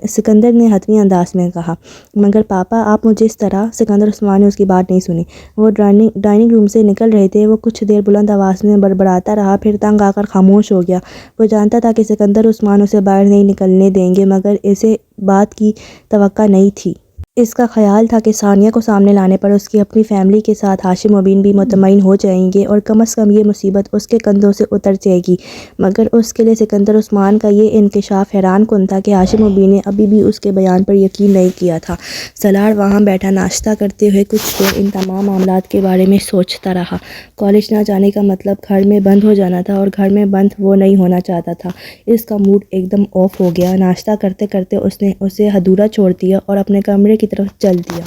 سکندر نے حتمی انداز میں کہا۔ مگر پاپا آپ مجھے اس طرح، سکندر عثمان نے اس کی بات نہیں سنی۔ وہ ڈائننگ روم سے نکل رہے تھے۔ وہ کچھ دیر بلند آواز میں بڑبڑاتا رہا، پھر تنگ آ کر خاموش ہو گیا۔ وہ جانتا تھا کہ سکندر عثمان اسے باہر نہیں نکلنے دیں گے، مگر اسے بات کی توقع نہیں تھی۔ اس کا خیال تھا کہ ثانیہ کو سامنے لانے پر اس کی اپنی فیملی کے ساتھ ہاشم مبین بھی مطمئن ہو جائیں گے اور کم از کم یہ مصیبت اس کے کندھوں سے اتر جائے گی۔ مگر اس کے لیے سکندر عثمان کا یہ انکشاف حیران کن تھا کہ ہاشم مبین نے ابھی بھی اس کے بیان پر یقین نہیں کیا تھا۔ سالار وہاں بیٹھا ناشتہ کرتے ہوئے کچھ دیر ان تمام معاملات کے بارے میں سوچتا رہا۔ کالج نہ جانے کا مطلب گھر میں بند ہو جانا تھا، اور گھر میں بند وہ نہیں ہونا چاہتا تھا۔ اس کا موڈ ایک دم آف ہو گیا۔ ناشتہ کرتے کرتے اس نے اسے ادھورا چھوڑ دیا اور اپنے کمرے کی طرف چل دیا۔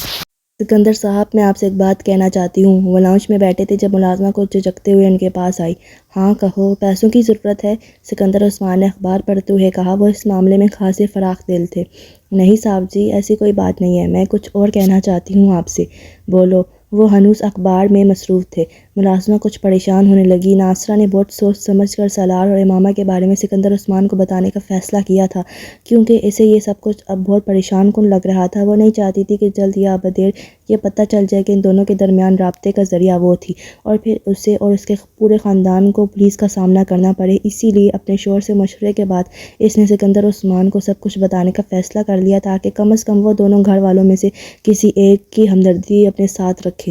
سکندر صاحب، میں آپ سے ایک بات کہنا چاہتی ہوں۔ وہ لاؤنج میں بیٹھے تھے جب ملازمہ کو جھجکتے ہوئے ان کے پاس آئی۔ ہاں کہو، پیسوں کی ضرورت ہے؟ سکندر عثمان نے اخبار پڑھتے ہوئے کہا۔ وہ اس معاملے میں خاصے فراخ دل تھے۔ نہیں صاحب جی، ایسی کوئی بات نہیں ہے، میں کچھ اور کہنا چاہتی ہوں آپ سے۔ بولو۔ وہ ہنوز اخبار میں مصروف تھے۔ ملازمہ کچھ پریشان ہونے لگی۔ ناصرہ نے بہت سوچ سمجھ کر سالار اور امامہ کے بارے میں سکندر عثمان کو بتانے کا فیصلہ کیا تھا، کیونکہ اسے یہ سب کچھ اب بہت پریشان کن لگ رہا تھا۔ وہ نہیں چاہتی تھی کہ جلد یا بدیر یہ پتہ چل جائے کہ ان دونوں کے درمیان رابطے کا ذریعہ وہ تھی، اور پھر اسے اور اس کے پورے خاندان کو پولیس کا سامنا کرنا پڑے۔ اسی لیے اپنے شوہر سے مشورے کے بعد اس نے سکندر عثمان کو سب کچھ بتانے کا فیصلہ کر لیا، تاکہ کم از کم وہ دونوں گھر والوں میں سے کسی ایک کی ہمدردی اپنے ساتھ رکھے۔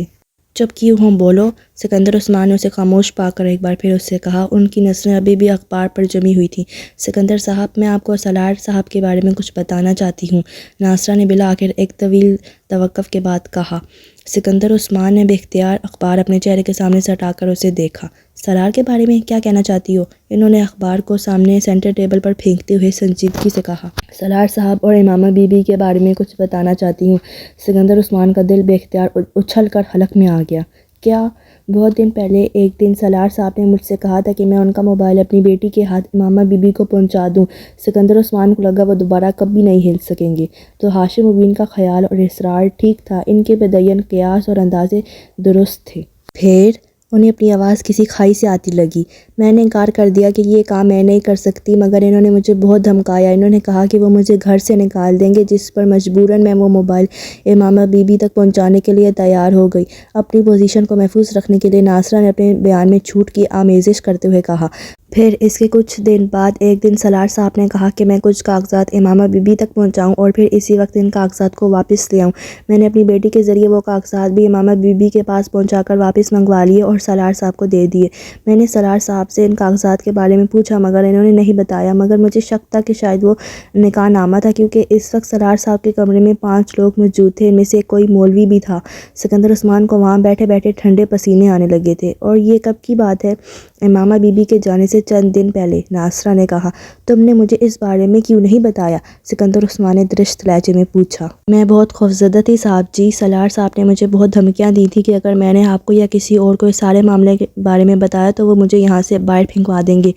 چپ کیوں ہوں، بولو۔ سکندر عثمان نے اسے خاموش پا کر ایک بار پھر اس سے کہا۔ ان کی نظریں ابھی بھی اخبار پر جمی ہوئی تھیں۔ سکندر صاحب، میں آپ کو سالار صاحب کے بارے میں کچھ بتانا چاہتی ہوں، ناصرہ نے بالآخر ایک طویل توقف کے بعد کہا۔ سکندر عثمان نے بے اختیار اخبار اپنے چہرے کے سامنے سے ہٹا کر اسے دیکھا۔ سالار کے بارے میں کیا کہنا چاہتی ہو؟ انہوں نے اخبار کو سامنے سینٹر ٹیبل پر پھینکتے ہوئے سنجیدگی سے کہا۔ سالار صاحب اور امامہ بی بی کے بارے میں کچھ بتانا چاہتی ہوں۔ سکندر عثمان کا دل بے اختیار اچھل کر حلق میں آ گیا۔ کیا؟ بہت دن پہلے ایک دن سالار صاحب نے مجھ سے کہا تھا کہ میں ان کا موبائل اپنی بیٹی کے ہاتھ امامہ بی بی کو پہنچا دوں۔ سکندر عثمان کو لگا وہ دوبارہ کبھی نہیں ہل سکیں گے۔ تو ہاشم مبین کا خیال اور اصرار ٹھیک تھا، ان کے متعین قیاس اور اندازے درست تھے۔ پھر انہیں اپنی آواز کسی کھائی سے آتی لگی۔ میں نے انکار کر دیا کہ یہ کام میں نہیں کر سکتی، مگر انہوں نے مجھے بہت دھمکایا۔ انہوں نے کہا کہ وہ مجھے گھر سے نکال دیں گے، جس پر مجبوراً میں وہ موبائل امامہ بی بی تک پہنچانے کے لیے تیار ہو گئی۔ اپنی پوزیشن کو محفوظ رکھنے کے لیے ناصرہ نے اپنے بیان میں جھوٹ کی آمیزش کرتے ہوئے کہا۔ پھر اس کے کچھ دن بعد ایک دن سالار صاحب نے کہا کہ میں کچھ کاغذات امامہ بی بی تک پہنچاؤں اور پھر اسی وقت ان کاغذات کو واپس لے آؤں۔ میں نے اپنی بیٹی کے ذریعے وہ کاغذات بھی امامہ بی بی کے پاس پہنچا کر واپس منگوا لیے اور سالار صاحب کو دے دیے۔ میں نے سالار صاحب سے ان کاغذات کے بارے میں پوچھا مگر انہوں نے نہیں بتایا، مگر مجھے شک تھا کہ شاید وہ نکاح نامہ تھا، کیونکہ اس وقت سالار صاحب کے کمرے میں 5 لوگ موجود تھے، ان میں سے کوئی مولوی بھی تھا۔ سکندر عثمان کو وہاں بیٹھے بیٹھے ٹھنڈے پسینے آنے لگے تھے۔ اور یہ کب کی بات ہے؟ امامہ بی بی کے جانے سے چند دن پہلے، ناصرہ نے کہا۔ تم نے مجھے اس بارے میں کیوں نہیں بتایا؟ سکندر عثمان نے درشت لہجے میں پوچھا۔ میں بہت خوفزدہ تھی صاحب جی، سالار صاحب نے مجھے بہت دھمکیاں دی تھی کہ اگر میں نے آپ کو یا کسی اور کو اس سارے معاملے کے بارے میں بتایا تو وہ مجھے یہاں سے باہر پھینکوا دیں گے،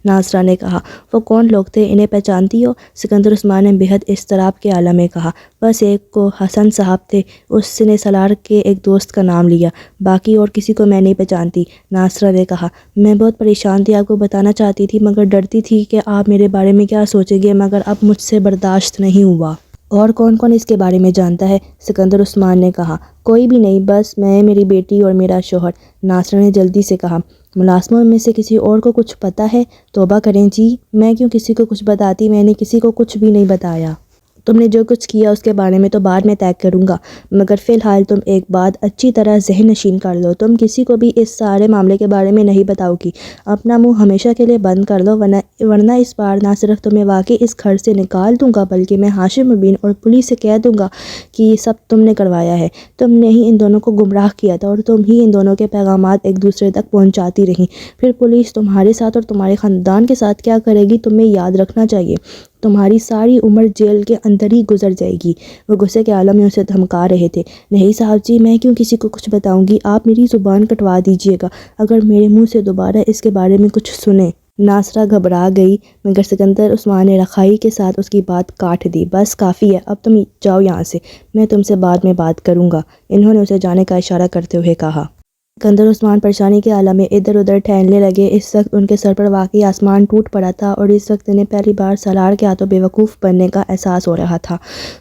ناصرہ نے کہا۔ وہ کون لوگ تھے؟ انہیں پہچانتی ہو؟ سکندر عثمان نے بے حد اضطراب کے عالم میں کہا۔ بس ایک کو حسن صاحب تھے، اس نے سالار کے ایک دوست کا نام لیا، باقی اور کسی کو میں نہیں پہچانتی، ناصرہ نے کہا۔ میں بہت پریشان تھی، آپ کو بتانا چاہتی تھی مگر ڈرتی تھی کہ آپ میرے بارے میں کیا سوچیں گے، مگر اب مجھ سے برداشت نہیں ہوا۔ اور کون کون اس کے بارے میں جانتا ہے؟ سکندر عثمان نے کہا۔ کوئی بھی نہیں، بس میں، میری بیٹی اور میرا شوہر، ناصرہ نے جلدی سے کہا۔ ملازموں میں سے کسی اور کو کچھ پتہ ہے؟ توبہ کریں جی، میں کیوں کسی کو کچھ بتاتی، میں نے کسی کو کچھ بھی نہیں بتایا۔ تم نے جو کچھ کیا اس کے بارے میں تو بعد میں طے کروں گا، مگر فی الحال تم ایک بات اچھی طرح ذہن نشین کر لو، تم کسی کو بھی اس سارے معاملے کے بارے میں نہیں بتاؤ گی۔ اپنا منہ ہمیشہ کے لیے بند کر لو، ورنہ اس بار نہ صرف تمہیں واقعی اس گھر سے نکال دوں گا بلکہ میں ہاشم مبین اور پولیس سے کہہ دوں گا کہ یہ سب تم نے کروایا ہے۔ تم نے ہی ان دونوں کو گمراہ کیا تھا اور تم ہی ان دونوں کے پیغامات ایک دوسرے تک پہنچاتی رہیں۔ پھر پولیس تمہارے ساتھ اور تمہارے خاندان کے ساتھ کیا کرے گی تمہیں یاد رکھنا چاہیے، تمہاری ساری عمر جیل کے اندر ہی گزر جائے گی۔ وہ غصے کے عالم میں اسے دھمکا رہے تھے۔ نہیں صاحب جی، میں کیوں کسی کو کچھ بتاؤں گی، آپ میری زبان کٹوا دیجیے گا اگر میرے منہ سے دوبارہ اس کے بارے میں کچھ سنیں۔ ناصرہ گھبرا گئی، مگر سکندر عثمان نے رخائی کے ساتھ اس کی بات کاٹ دی۔ بس کافی ہے، اب تم جاؤ یہاں سے، میں تم سے بعد میں بات کروں گا، انہوں نے اسے جانے کا اشارہ کرتے ہوئے کہا۔ سکندر عثمان پریشانی کے عالم میں ادھر ادھر ٹہلنے لگے۔ اس وقت ان کے سر پر واقعی آسمان ٹوٹ پڑا تھا اور اس وقت انہیں پہلی بار سالار کے ہاتھوں بیوقوف بننے کا احساس ہو رہا تھا۔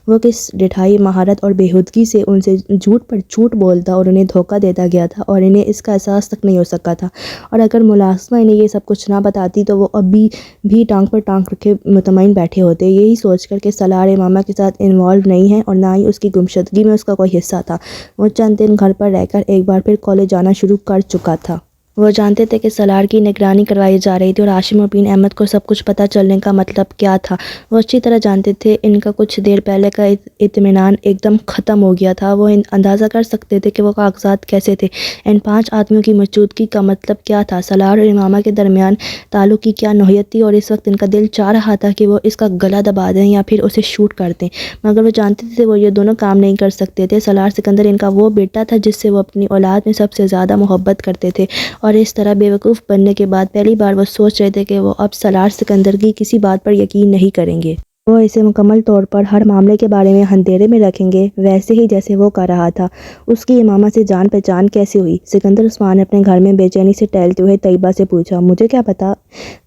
وہ کس ڈٹھائی، مہارت اور بےہودگی سے ان سے جھوٹ پر جھوٹ بولتا اور انہیں دھوکہ دیتا گیا تھا اور انہیں اس کا احساس تک نہیں ہو سکا تھا۔ اور اگر ملازمہ انہیں یہ سب کچھ نہ بتاتی تو وہ ابھی بھی ٹانگ پر ٹانگ رکھے مطمئن بیٹھے ہوتے، یہی سوچ کر کہ سالار امامہ کے ساتھ انوالو نہیں ہے اور نہ ہی اس کی گمشدگی میں اس کا کوئی حصہ تھا۔ وہ چند دن گھر پر رہ کر ایک بار پھر کالج جانا شروع کر چکا تھا۔ وہ جانتے تھے کہ سالار کی نگرانی کروائی جا رہی تھی اور ہاشم مبین احمد کو سب کچھ پتہ چلنے کا مطلب کیا تھا۔ وہ اچھی طرح جانتے تھے ان کا کچھ دیر پہلے کا اطمینان ایک دم ختم ہو گیا تھا۔ وہ اندازہ کر سکتے تھے کہ وہ کاغذات کیسے تھے، ان 5 آدمیوں کی موجودگی کا مطلب کیا تھا، سالار اور امامہ کے درمیان تعلق کی کیا نوعیت تھی، اور اس وقت ان کا دل چاہ رہا تھا کہ وہ اس کا گلا دبا دیں یا پھر اسے شوٹ کر دیں، مگر وہ جانتے تھے وہ یہ دونوں کام نہیں کر سکتے تھے۔ سالار سکندر ان کا وہ بیٹا تھا جس سے وہ اپنی اولاد میں سب سے زیادہ محبت کرتے تھے، اور اس طرح بیوقوف بننے کے بعد پہلی بار وہ سوچ رہے تھے کہ وہ اب سالار سکندر کی کسی بات پر یقین نہیں کریں گے۔ وہ اسے مکمل طور پر ہر معاملے کے بارے میں اندھیرے میں رکھیں گے، ویسے ہی جیسے وہ کر رہا تھا۔ اس کی امامہ سے جان پہچان کیسے ہوئی؟ سکندر عثمان نے اپنے گھر میں بے چینی سے ٹہلتے ہوئے طیبہ سے پوچھا۔ مجھے کیا پتا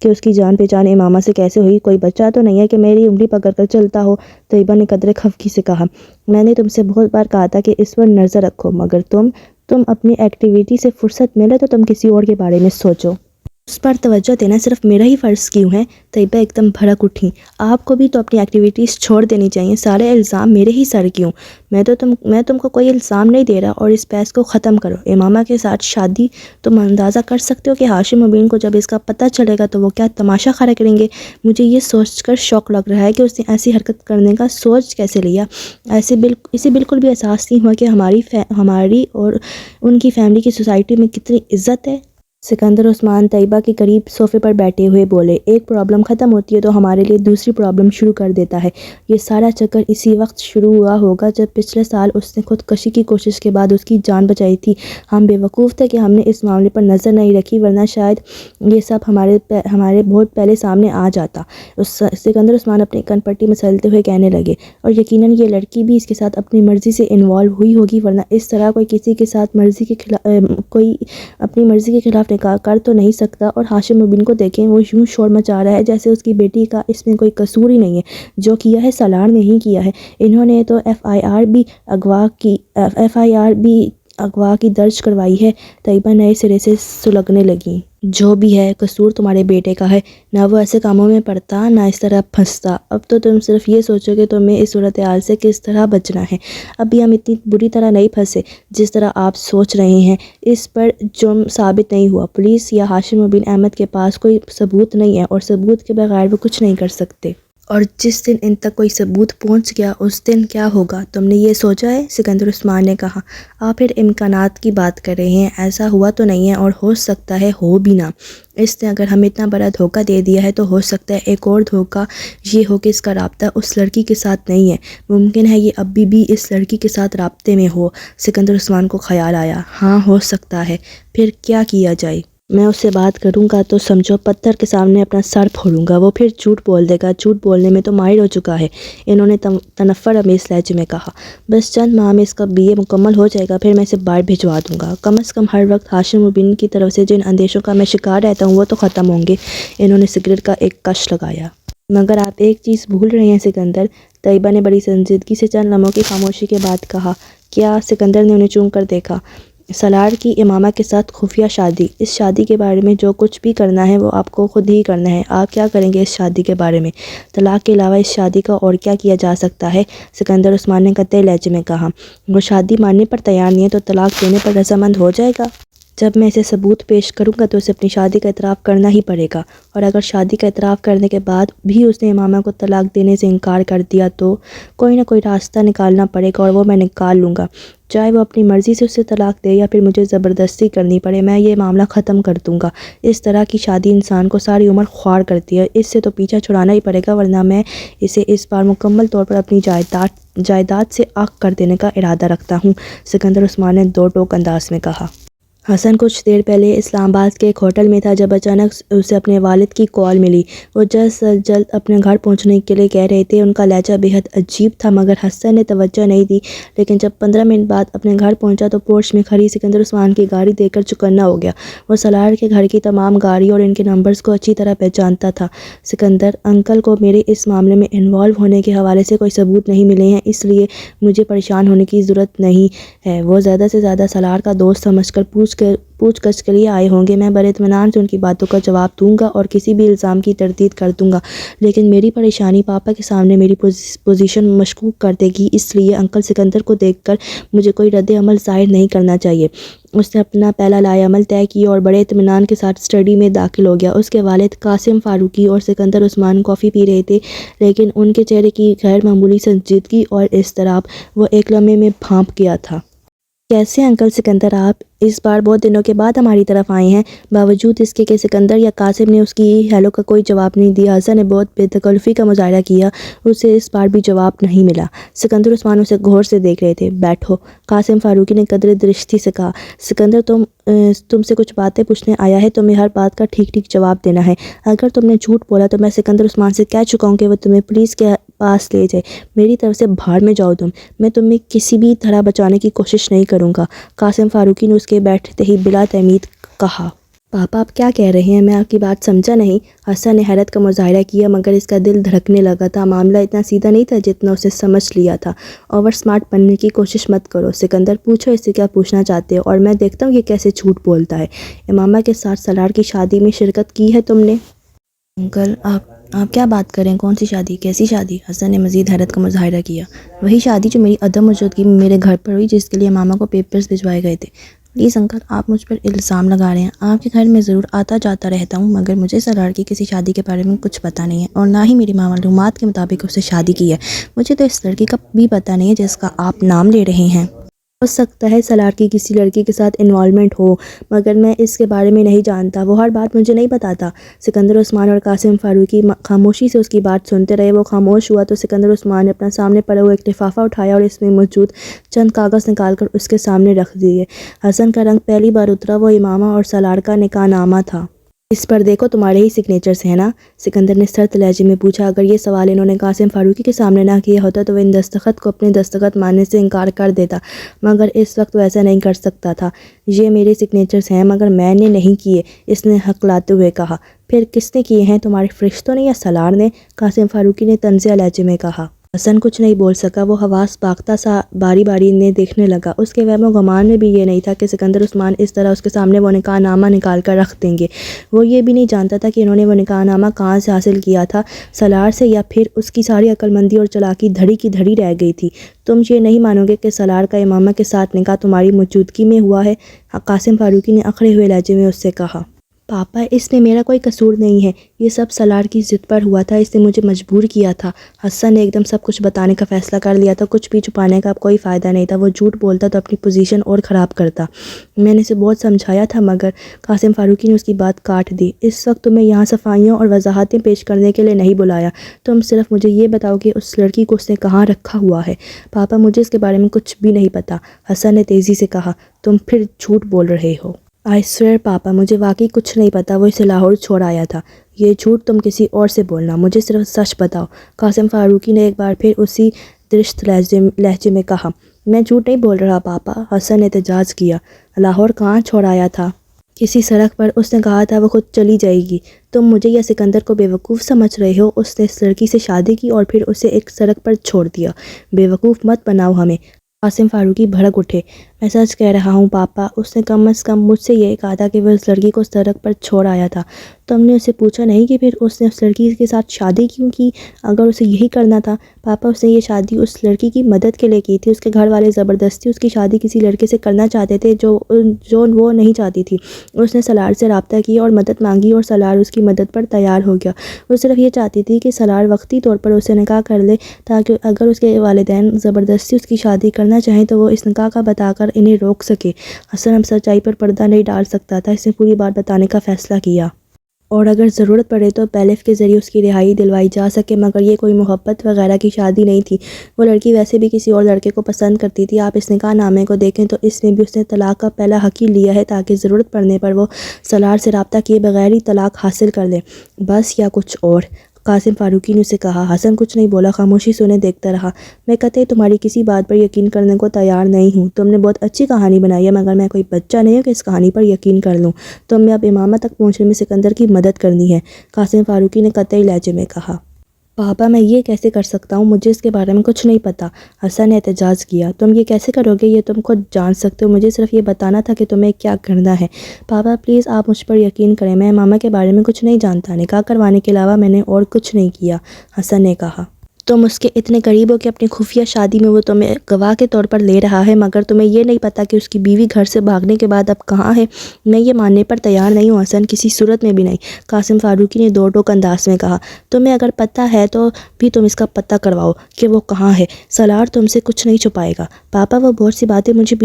کہ اس کی جان پہچان امامہ سے کیسے ہوئی، کوئی بچہ تو نہیں ہے کہ میری انگلی پکڑ کر چلتا ہو، طیبہ نے قدرے خفگی سے کہا۔ میں نے تم سے بہت بار کہا تھا کہ اس پر نظر رکھو، مگر تم اپنی ایکٹیویٹی سے فرصت ملے تو تم کسی اور کے بارے میں سوچو، اس پر توجہ دینا صرف میرا ہی فرض کیوں ہے؟ طیبہ ایک دم بھڑک اٹھی۔ آپ کو بھی تو اپنی ایکٹیویٹیز چھوڑ دینی چاہیے، سارے الزام میرے ہی سر کیوں؟ میں تم کو کوئی الزام نہیں دے رہا، اور اس بحث کو ختم کرو۔ امامہ کے ساتھ شادی، تم اندازہ کر سکتے ہو کہ ہاشم مبین کو جب اس کا پتہ چلے گا تو وہ کیا تماشا کھڑا کریں گے؟ مجھے یہ سوچ کر شوق لگ رہا ہے کہ اس نے ایسی حرکت کرنے کا سوچ کیسے لیا۔ اسے بالکل بھی احساس نہیں ہوا کہ ہماری اور ان کی فیملی کی سوسائٹی میں کتنی عزت ہے۔ سکندر عثمان طیبہ کے قریب صوفے پر بیٹھے ہوئے بولے۔ ایک پرابلم ختم ہوتی ہے تو ہمارے لیے دوسری پرابلم شروع کر دیتا ہے۔ یہ سارا چکر اسی وقت شروع ہوا ہوگا جب پچھلے سال اس نے خودکشی کی کوشش کے بعد اس کی جان بچائی تھی۔ ہم بے وقوف تھے کہ ہم نے اس معاملے پر نظر نہیں رکھی، ورنہ شاید یہ سب ہمارے بہت پہلے سامنے آ جاتا۔ سکندر عثمان اپنی کن پٹی مسلتے ہوئے کہنے لگے۔ اور یقیناً یہ لڑکی بھی اس کے ساتھ اپنی مرضی سے انوالو ہوئی ہوگی، ورنہ اس طرح کوئی کسی کے ساتھ کوئی اپنی مرضی کے خلاف نکاح کر تو نہیں سکتا۔ اور ہاشم مبین کو دیکھیں، وہ یوں شور مچا رہا ہے جیسے اس کی بیٹی کا اس میں کوئی قصور ہی نہیں ہے، جو کیا ہے سالار نے ہی کیا ہے۔ انہوں نے تو ایف آئی آر بھی اغوا کی درج کروائی ہے۔ طیبہ نئے سرے سے سلگنے لگیں۔ جو بھی ہے، قصور تمہارے بیٹے کا ہے، نہ وہ ایسے کاموں میں پڑتا، نہ اس طرح پھنستا۔ اب تو تم صرف یہ سوچو کہ تمہیں اس صورتحال سے کس طرح بچنا ہے۔ ابھی ہم اتنی بری طرح نہیں پھنسے جس طرح آپ سوچ رہے ہیں۔ اس پر جرم ثابت نہیں ہوا۔ پولیس یا ہاشم بن احمد کے پاس کوئی ثبوت نہیں ہے، اور ثبوت کے بغیر وہ کچھ نہیں کر سکتے۔ اور جس دن ان تک کوئی ثبوت پہنچ گیا اس دن کیا ہوگا، تم نے یہ سوچا ہے؟ سکندر عثمان نے کہا۔ آپ پھر امکانات کی بات کر رہے ہیں۔ ایسا ہوا تو نہیں ہے، اور ہو سکتا ہے ہو بھی نہ۔ اس نے اگر ہمیں اتنا بڑا دھوکہ دے دیا ہے تو ہو سکتا ہے ایک اور دھوکہ یہ ہو کہ اس کا رابطہ اس لڑکی کے ساتھ نہیں ہے۔ ممکن ہے یہ ابھی بھی اس لڑکی کے ساتھ رابطے میں ہو۔ سکندر عثمان کو خیال آیا، ہاں ہو سکتا ہے۔ پھر کیا کیا جائے؟ میں اس سے بات کروں گا تو سمجھو پتھر کے سامنے اپنا سر پھوڑوں گا۔ وہ پھر جھوٹ بول دے گا۔ جھوٹ بولنے میں تو ماہر ہو چکا ہے، انہوں نے تنفر آمیز لہجے میں کہا۔ بس چند ماہ میں اس کا BA مکمل ہو جائے گا، پھر میں اسے باہر بھجوا دوں گا۔ کم از کم ہر وقت ہاشم بن کی طرف سے جن اندیشوں کا میں شکار رہتا ہوں وہ تو ختم ہوں گے۔ انہوں نے سگریٹ کا ایک کش لگایا۔ مگر آپ ایک چیز بھول رہے ہیں سکندر، طیبہ نے بڑی سنجیدگی سے چند لمحوں کی خاموشی کے بعد کہا۔ کیا؟ سکندر نے انہیں چونک کر دیکھا۔ سالار کی امامہ کے ساتھ خفیہ شادی۔ اس شادی کے بارے میں جو کچھ بھی کرنا ہے وہ آپ کو خود ہی کرنا ہے۔ آپ کیا کریں گے اس شادی کے بارے میں؟ طلاق کے علاوہ اس شادی کا اور کیا کیا جا سکتا ہے؟ سکندر عثمان نے قطعی لہجے میں کہا۔ وہ شادی ماننے پر تیار نہیں ہے تو طلاق دینے پر رضامند ہو جائے گا؟ جب میں اسے ثبوت پیش کروں گا تو اسے اپنی شادی کا اعتراف کرنا ہی پڑے گا، اور اگر شادی کا اعتراف کرنے کے بعد بھی اس نے امامہ کو طلاق دینے سے انکار کر دیا تو کوئی نہ کوئی راستہ نکالنا پڑے گا، اور وہ میں نکال لوں گا۔ چاہے وہ اپنی مرضی سے اسے طلاق دے یا پھر مجھے زبردستی کرنی پڑے، میں یہ معاملہ ختم کر دوں گا۔ اس طرح کی شادی انسان کو ساری عمر خوار کرتی ہے۔ اس سے تو پیچھا چھڑانا ہی پڑے گا، ورنہ میں اسے اس بار مکمل طور پر اپنی جائیداد سے آگ کر دینے کا ارادہ رکھتا ہوں، سکندر عثمان نے دو ٹوک انداز میں کہا۔ حسن کچھ دیر پہلے اسلام آباد کے ایک ہوٹل میں تھا جب اچانک اسے اپنے والد کی کال ملی۔ وہ جلد سے جلد اپنے گھر پہنچنے کے لیے کہہ رہے تھے۔ ان کا لہجہ بے حد عجیب تھا، مگر حسن نے توجہ نہیں دی۔ لیکن جب 15 منٹ بعد اپنے گھر پہنچا تو پورچ میں کھڑی سکندر عثمان کی گاڑی دیکھ کر چوکنا ہو گیا۔ وہ سالار کے گھر کی تمام گاڑیوں اور ان کے نمبرز کو اچھی طرح پہچانتا تھا۔ سکندر انکل کو میرے اس معاملے میں انوالو ہونے کے حوالے سے کوئی ثبوت نہیں ملے ہیں، اس لیے مجھے پریشان ہونے کی ضرورت نہیں ہے۔ وہ زیادہ سے زیادہ سالار کا دوست سمجھ کر پوچھ گچھ کے لیے آئے ہوں گے۔ میں بڑے اطمینان سے ان کی باتوں کا جواب دوں گا اور کسی بھی الزام کی تردید کر دوں گا، لیکن میری پریشانی پاپا کے سامنے میری پوزیشن مشکوک کر دے گی، اس لیے انکل سکندر کو دیکھ کر مجھے کوئی رد عمل ظاہر نہیں کرنا چاہیے۔ اس نے اپنا پہلا لائحہ عمل طے کیا اور بڑے اطمینان کے ساتھ اسٹڈی میں داخل ہو گیا۔ اس کے والد قاسم فاروقی اور سکندر عثمان کافی پی رہے تھے، لیکن ان کے چہرے کی غیر معمولی سنجیدگی اور اضطراب وہ ایک لمحے میں بھانپ گیا تھا۔ کیسے انکل سکندر، آپ اس بار بہت دنوں کے بعد ہماری طرف آئے ہیں؟ باوجود اس کے کہ سکندر یا قاسم نے اس کی ہیلو کا کوئی جواب نہیں دیا، حسن نے بہت بے تکلفی کا مظاہرہ کیا۔ اسے اس بار بھی جواب نہیں ملا۔ سکندر عثمان اسے غور سے دیکھ رہے تھے۔ بیٹھو، قاسم فاروقی نے قدرے درشتی سے کہا۔ سکندر تم سے کچھ باتیں پوچھنے آیا ہے، تمہیں ہر بات کا ٹھیک ٹھیک جواب دینا ہے۔ اگر تم نے جھوٹ بولا تو میں سکندر عثمان سے کہہ چکا ہوں کہ وہ تمہیں پولیس کے پاس لے جائے۔ میری طرف سے باہر میں جاؤ تم، میں تمہیں کسی بھی طرح بچانے کی کوشش نہیں کروں گا، قاسم فاروقی نے اس کے بیٹھتے ہی بلا تمید کہا۔ پاپا آپ کیا کہہ رہے ہیں؟ میں آپ کی بات سمجھا نہیں۔ حسن نے حیرت کا مظاہرہ کیا، مگر اس کا دل دھڑکنے لگا تھا۔ معاملہ اتنا سیدھا نہیں تھا جتنا اسے سمجھ لیا تھا۔ اوور سمارٹ بننے کی کوشش مت کرو سکندر، پوچھو اس سے کیا پوچھنا چاہتے ہو اور میں دیکھتا ہوں یہ کیسے جھوٹ بولتا ہے۔ امامہ کے ساتھ سالار کی شادی میں شرکت کی ہے تم نے؟ انکل آپ کیا بات کریں؟ کون سی شادی؟ کیسی شادی؟ حسن نے مزید حیرت کا مظاہرہ کیا۔ وہی شادی جو میری عدم موجودگی میں میرے گھر پر ہوئی، جس کے لیے امامہ کو پیپرز بھجوائے گئے تھے۔ پلیز انکل، آپ مجھ پر الزام لگا رہے ہیں۔ آپ کے گھر میں ضرور آتا جاتا رہتا ہوں، مگر مجھے سالار کی کسی شادی کے بارے میں کچھ پتہ نہیں ہے، اور نہ ہی میری معلومات کے مطابق اس سے شادی کی ہے۔ مجھے تو اس لڑکی کا بھی پتہ نہیں ہے جس کا آپ نام لے رہے ہیں۔ ہو سکتا ہے سالار کی کسی لڑکی کے ساتھ انوالومنٹ ہو، مگر میں اس کے بارے میں نہیں جانتا۔ وہ ہر بات مجھے نہیں بتاتا۔ سکندر عثمان اور قاسم فاروقی خاموشی سے اس کی بات سنتے رہے۔ وہ خاموش ہوا تو سکندر عثمان نے اپنا سامنے پڑا ہوا ایک لفافہ اٹھایا اور اس میں موجود چند کاغذ نکال کر اس کے سامنے رکھ دیے۔ حسن کا رنگ پہلی بار اترا۔ وہ امامہ اور سالار کا نکاح نامہ تھا۔ اس پر دیکھو، تمہارے ہی سگنیچرز ہیں نا؟ سکندر نے سرد لہجے میں پوچھا۔ اگر یہ سوال انہوں نے قاسم فاروقی کے سامنے نہ کیا ہوتا تو وہ ان دستخط کو اپنے دستخط ماننے سے انکار کر دیتا، مگر اس وقت وہ ایسا نہیں کر سکتا تھا۔ یہ میرے سگنیچرز ہیں، مگر میں نے نہیں کیے، اس نے ہکلاتے ہوئے کہا۔ پھر کس نے کیے ہیں؟ تمہارے فرشتوں نے یا سالار نے؟ قاسم فاروقی نے طنزیہ لہجے میں کہا۔ حسن کچھ نہیں بول سکا، وہ حواس باختہ سا باری باری انہیں دیکھنے لگا۔ اس کے وہم و گمان میں بھی یہ نہیں تھا کہ سکندر عثمان اس طرح اس کے سامنے وہ نکاح نامہ نکال کر رکھ دیں گے۔ وہ یہ بھی نہیں جانتا تھا کہ انہوں نے وہ نکاح نامہ کہاں سے حاصل کیا تھا، سالار سے، یا پھر اس کی ساری عقل مندی اور چالاکی دھڑی کی دھڑی رہ گئی تھی۔ تم یہ نہیں مانو گے کہ سالار کا امامہ کے ساتھ نکاح تمہاری موجودگی میں ہوا ہے، قاسم فاروقی نے اکھڑے ہوئے لہجے میں اس سے کہا۔ پاپا، اس میں میرا کوئی قصور نہیں ہے، یہ سب سالار کی ضد پر ہوا تھا، اس نے مجھے مجبور کیا تھا۔ حسن نے ایک دم سب کچھ بتانے کا فیصلہ کر لیا تھا، کچھ بھی چھپانے کا اب کوئی فائدہ نہیں تھا، وہ جھوٹ بولتا تو اپنی پوزیشن اور خراب کرتا۔ میں نے اسے بہت سمجھایا تھا مگر قاسم فاروقی نے اس کی بات کاٹ دی۔ اس وقت تمہیں یہاں صفائیوں اور وضاحتیں پیش کرنے کے لیے نہیں بلایا، تم صرف مجھے یہ بتاؤ کہ اس لڑکی کو اس نے کہاں رکھا ہوا ہے۔ پاپا، مجھے اس کے بارے میں کچھ بھی نہیں پتا، حسن نے تیزی سے کہا۔ تم پھر جھوٹ بول رہے ہو۔ آئی سویئر پاپا، مجھے واقعی کچھ نہیں پتا، وہ اسے لاہور چھوڑ آیا تھا۔ یہ جھوٹ تم کسی اور سے بولنا، مجھے صرف سچ بتاؤ، قاسم فاروقی نے ایک بار پھر اسی درست لہجے میں کہا۔ میں جھوٹ نہیں بول رہا پاپا، حسن نے احتجاج کیا۔ لاہور کہاں چھوڑ آیا تھا؟ کسی سڑک پر، اس نے کہا تھا وہ خود چلی جائے گی۔ تم مجھے یا سکندر کو بیوقوف سمجھ رہے ہو؟ اس نے اس لڑکی سے شادی کی اور پھر اسے ایک سڑک پر چھوڑ دیا۔ بیوقوف مت بناؤ ہمیں، قاسم فاروقی بھڑک اٹھے۔ میں سچ کہہ رہا ہوں پاپا، اس نے کم از کم مجھ سے یہ کہا تھا کہ وہ اس لڑکی کو سڑک پر چھوڑ آیا تھا۔ تم نے اسے پوچھا نہیں کہ پھر اس نے اس لڑکی کے ساتھ شادی کیوں کی؟ اگر اسے یہی کرنا تھا پاپا، اس نے یہ شادی اس لڑکی کی مدد کے لیے کی تھی۔ اس کے گھر والے زبردستی اس کی شادی کسی لڑکے سے کرنا چاہتے تھے جو وہ نہیں چاہتی تھی۔ اس نے سالار سے رابطہ کیا اور مدد مانگی اور سالار اس کی مدد پر تیار ہو گیا۔ وہ صرف یہ چاہتی تھی کہ سالار وقتی طور پر اسے نکاح کر لے تاکہ اگر اس کے والدین زبردستی اس کی شادی کرنا چاہیں تو وہ اس نکاح کا بتا کر انہیں روک سکے۔ حسن اب سچائی پر پردہ نہیں ڈال سکتا تھا، اس نے پوری بات بتانے کا فیصلہ کیا، اور اگر ضرورت پڑے تو بیلف کے ذریعے اس کی رہائی دلوائی جا سکے، مگر یہ کوئی محبت وغیرہ کی شادی نہیں تھی۔ وہ لڑکی ویسے بھی کسی اور لڑکے کو پسند کرتی تھی۔ آپ اس نکاح نامے کو دیکھیں تو اس میں بھی اس نے طلاق کا پہلا حق ہی لیا ہے تاکہ ضرورت پڑنے پر وہ سالار سے رابطہ کیے بغیر ہی طلاق حاصل کر لے۔ بس، یا کچھ اور؟ قاسم فاروقی نے اسے کہا۔ حسن کچھ نہیں بولا، خاموشی سے انہیں دیکھتا رہا۔ میں قطعی تمہاری کسی بات پر یقین کرنے کو تیار نہیں ہوں۔ تم نے بہت اچھی کہانی بنائی ہے مگر میں کوئی بچہ نہیں ہوں کہ اس کہانی پر یقین کر لوں۔ تمہیں اب امامہ تک پہنچنے میں سکندر کی مدد کرنی ہے، قاسم فاروقی نے قطعی لہجے میں کہا۔ پاپا، میں یہ کیسے کر سکتا ہوں؟ مجھے اس کے بارے میں کچھ نہیں پتا، حسن نے احتجاج کیا۔ تم یہ کیسے کرو گے؟ یہ تم خود جان سکتے ہو، مجھے صرف یہ بتانا تھا کہ تمہیں کیا کرنا ہے۔ پاپا پلیز، آپ مجھ پر یقین کریں، میں امامہ کے بارے میں کچھ نہیں جانتا، نکاح کروانے کے علاوہ میں نے اور کچھ نہیں کیا، حسن نے کہا۔ تم اس کے اتنے قریب ہو کہ اپنی خفیہ شادی میں وہ تمہیں گواہ کے طور پر لے رہا ہے، مگر تمہیں یہ نہیں پتا کہ اس کی بیوی گھر سے بھاگنے کے بعد اب کہاں ہے۔ میں یہ ماننے پر تیار نہیں ہوں حسن، کسی صورت میں بھی نہیں، قاسم فاروقی نے دو ٹوک انداز میں کہا۔ تمہیں اگر پتہ ہے تو بھی تم اس کا پتہ کرواؤ کہ وہ کہاں ہے، سالار تم سے کچھ نہیں چھپائے گا۔ پاپا، وہ بہت سی باتیں مجھے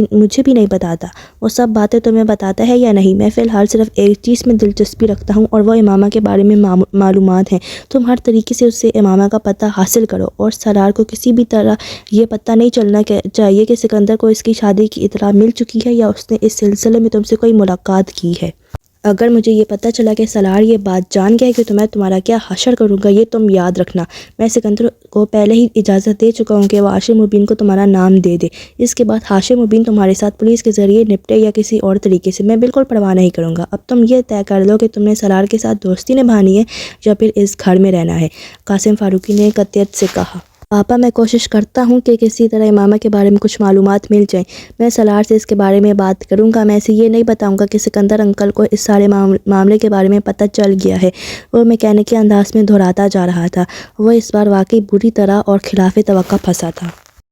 بھی نہیں بتاتا، وہ سب باتیں تمہیں بتاتا ہے یا نہیں؟ میں فی الحال صرف ایک چیز میں دلچسپی رکھتا ہوں اور وہ امامہ کے بارے میں معلومات ہیں۔ تم ہر طریقے سے اس سے امامہ کا پتہ حاصل کرو، اور سالار کو کسی بھی طرح یہ پتہ نہیں چلنا چاہیے کہ سکندر کو اس کی شادی کی اطلاع مل چکی ہے یا اس نے اس سلسلے میں تم سے کوئی ملاقات کی ہے۔ اگر مجھے یہ پتہ چلا کہ سالار یہ بات جان گیا ہے کہ میں تمہارا کیا حشر کروں گا، یہ تم یاد رکھنا۔ میں سکندر کو پہلے ہی اجازت دے چکا ہوں کہ وہ ہاشم مبین کو تمہارا نام دے دے، اس کے بعد ہاشم مبین تمہارے ساتھ پولیس کے ذریعے نپٹے یا کسی اور طریقے سے، میں بالکل پرواہ نہیں کروں گا۔ اب تم یہ طے کر لو کہ تم نے سالار کے ساتھ دوستی نبھانی ہے یا پھر اس گھر میں رہنا ہے، قاسم فاروقی نے قطعیت سے کہا۔ پاپا، میں کوشش کرتا ہوں کہ کسی طرح امامہ کے بارے میں کچھ معلومات مل جائیں، میں سالار سے اس کے بارے میں بات کروں گا، میں اسے یہ نہیں بتاؤں گا کہ سکندر انکل کو اس سارے معاملے کے بارے میں پتہ چل گیا ہے، وہ میکینک کے انداز میں دہراتا جا رہا تھا۔ وہ اس بار واقعی بری طرح اور خلاف توقع پھنسا تھا۔